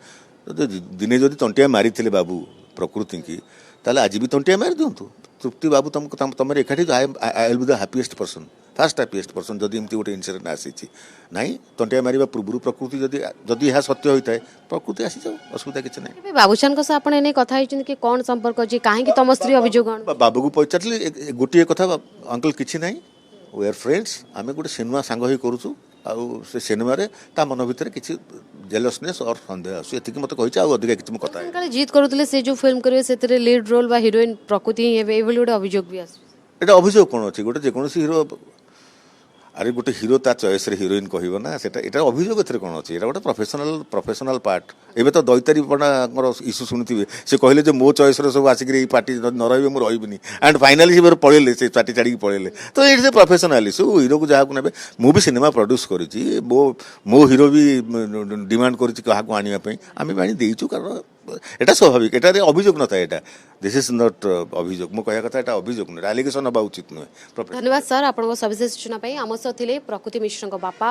दिने जदि तंटिया मारी बाबू प्रकृति की ताले आज भी तंटिया मारी दिंतु तृप्ति बाबू तुम एकाठी I will be the happiest person fast happiest person जदि एमती गोटे इनसीडेंट आसी नाई तंटिया मारिबा पूर्व प्रकृति जदि जदि यह सत्य होता है प्रकृति आसी जाओ असुविधा किसी ना ଏବେ ବାବୁଶାନଙ୍କ ସହ ଆପଣ ଏନେ କଥା ହେଇଛନ୍ତି କି କ'ଣ ସମ୍ପର୍କ ଅଛି କାହିଁକି ତମ ସ୍ତ୍ରୀ ଅଭିଯୋଗ ଆଣୁ बाबू को पचारि गोटे कथा अंकल किसी ना वी आर फ्रेंड्स आम गोटे सिनेमा सांग ही करूँ आउ से सिनेमा ता मन भितर किसी जेलसनेस और सन्देह आसु एतिक मत कहि आउ अधिक किछि कथा है କାଳେ ଜିତ୍ କରୁଥିଲେ ସେ ଯୋଉ ଫିଲ୍ମ କରିବେ ସେଥିରେ ଲିଡ୍ ରୋଲ୍ ବା ହିରୋଇନ୍ ପ୍ରକୃତି ହିଁ ହେବେ ଏଇଭଳି ଗୋଟେ ଅଭିଯୋଗ ବି ଆସୁଛି एटा अभियोग कौन अच्छी गोटे जेकोसी हिरो अरे गोटे हिरो ता चॉइस रे हिरोइन कहबो ना सेटा एटा अभियोग एथरे कौन अच्छी एटा गोटे प्रोफेशनल पार्ट एबे तो दैतारी पणाकर इश्यू शुणुथिबे से कहले जे मो चॉइस रे सब आसिक पार्टी न रहिबे मु रहिबिनी एंड फाइनली से पळेले से पार्टी छाड़ी पळेले तो it is a professional issue हिरो को जहा को नेबे मु भी सिनेमा प्रोड्यूस करिछि मो हिरो भी डिमांड करिछि कहा को आनिया पई आमी बाणी देइछु कारण এটা স্বাভাবিক এটারে অভিযোগ নଥାଏ এটা দিস ইজ নট অভিযোগ মু কয়া কথা এটা অভিযোগ নয় আলিগেশন হবা উচিত নয় ଧନ୍ୟବାଦ ସାର୍ ଆପଣଙ୍କ ସବିଶେଷ ସୂଚନା ପାଇଁ ଆମ ସହ ଥିଲେ ପ୍ରକୃତି ମିଶ୍ରଙ୍କ ବାପା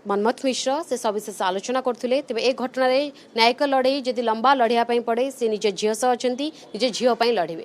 ମନ୍ମଥ ମିଶ୍ର ସେ ସବିଶେଷ ଆଲୋଚନା କରୁଥିଲେ ତେବେ ଏ ଘଟଣାରେ ନ୍ୟାୟିକ ଲଢ଼େଇ ଯଦି ଲମ୍ବା ଲଢ଼ିବା ପାଇଁ ପଡ଼େ ସେ ନିଜ ଝିଅ ସହ ଅଛନ୍ତି ନିଜ ଝିଅ ପାଇଁ ଲଢ଼ିବେ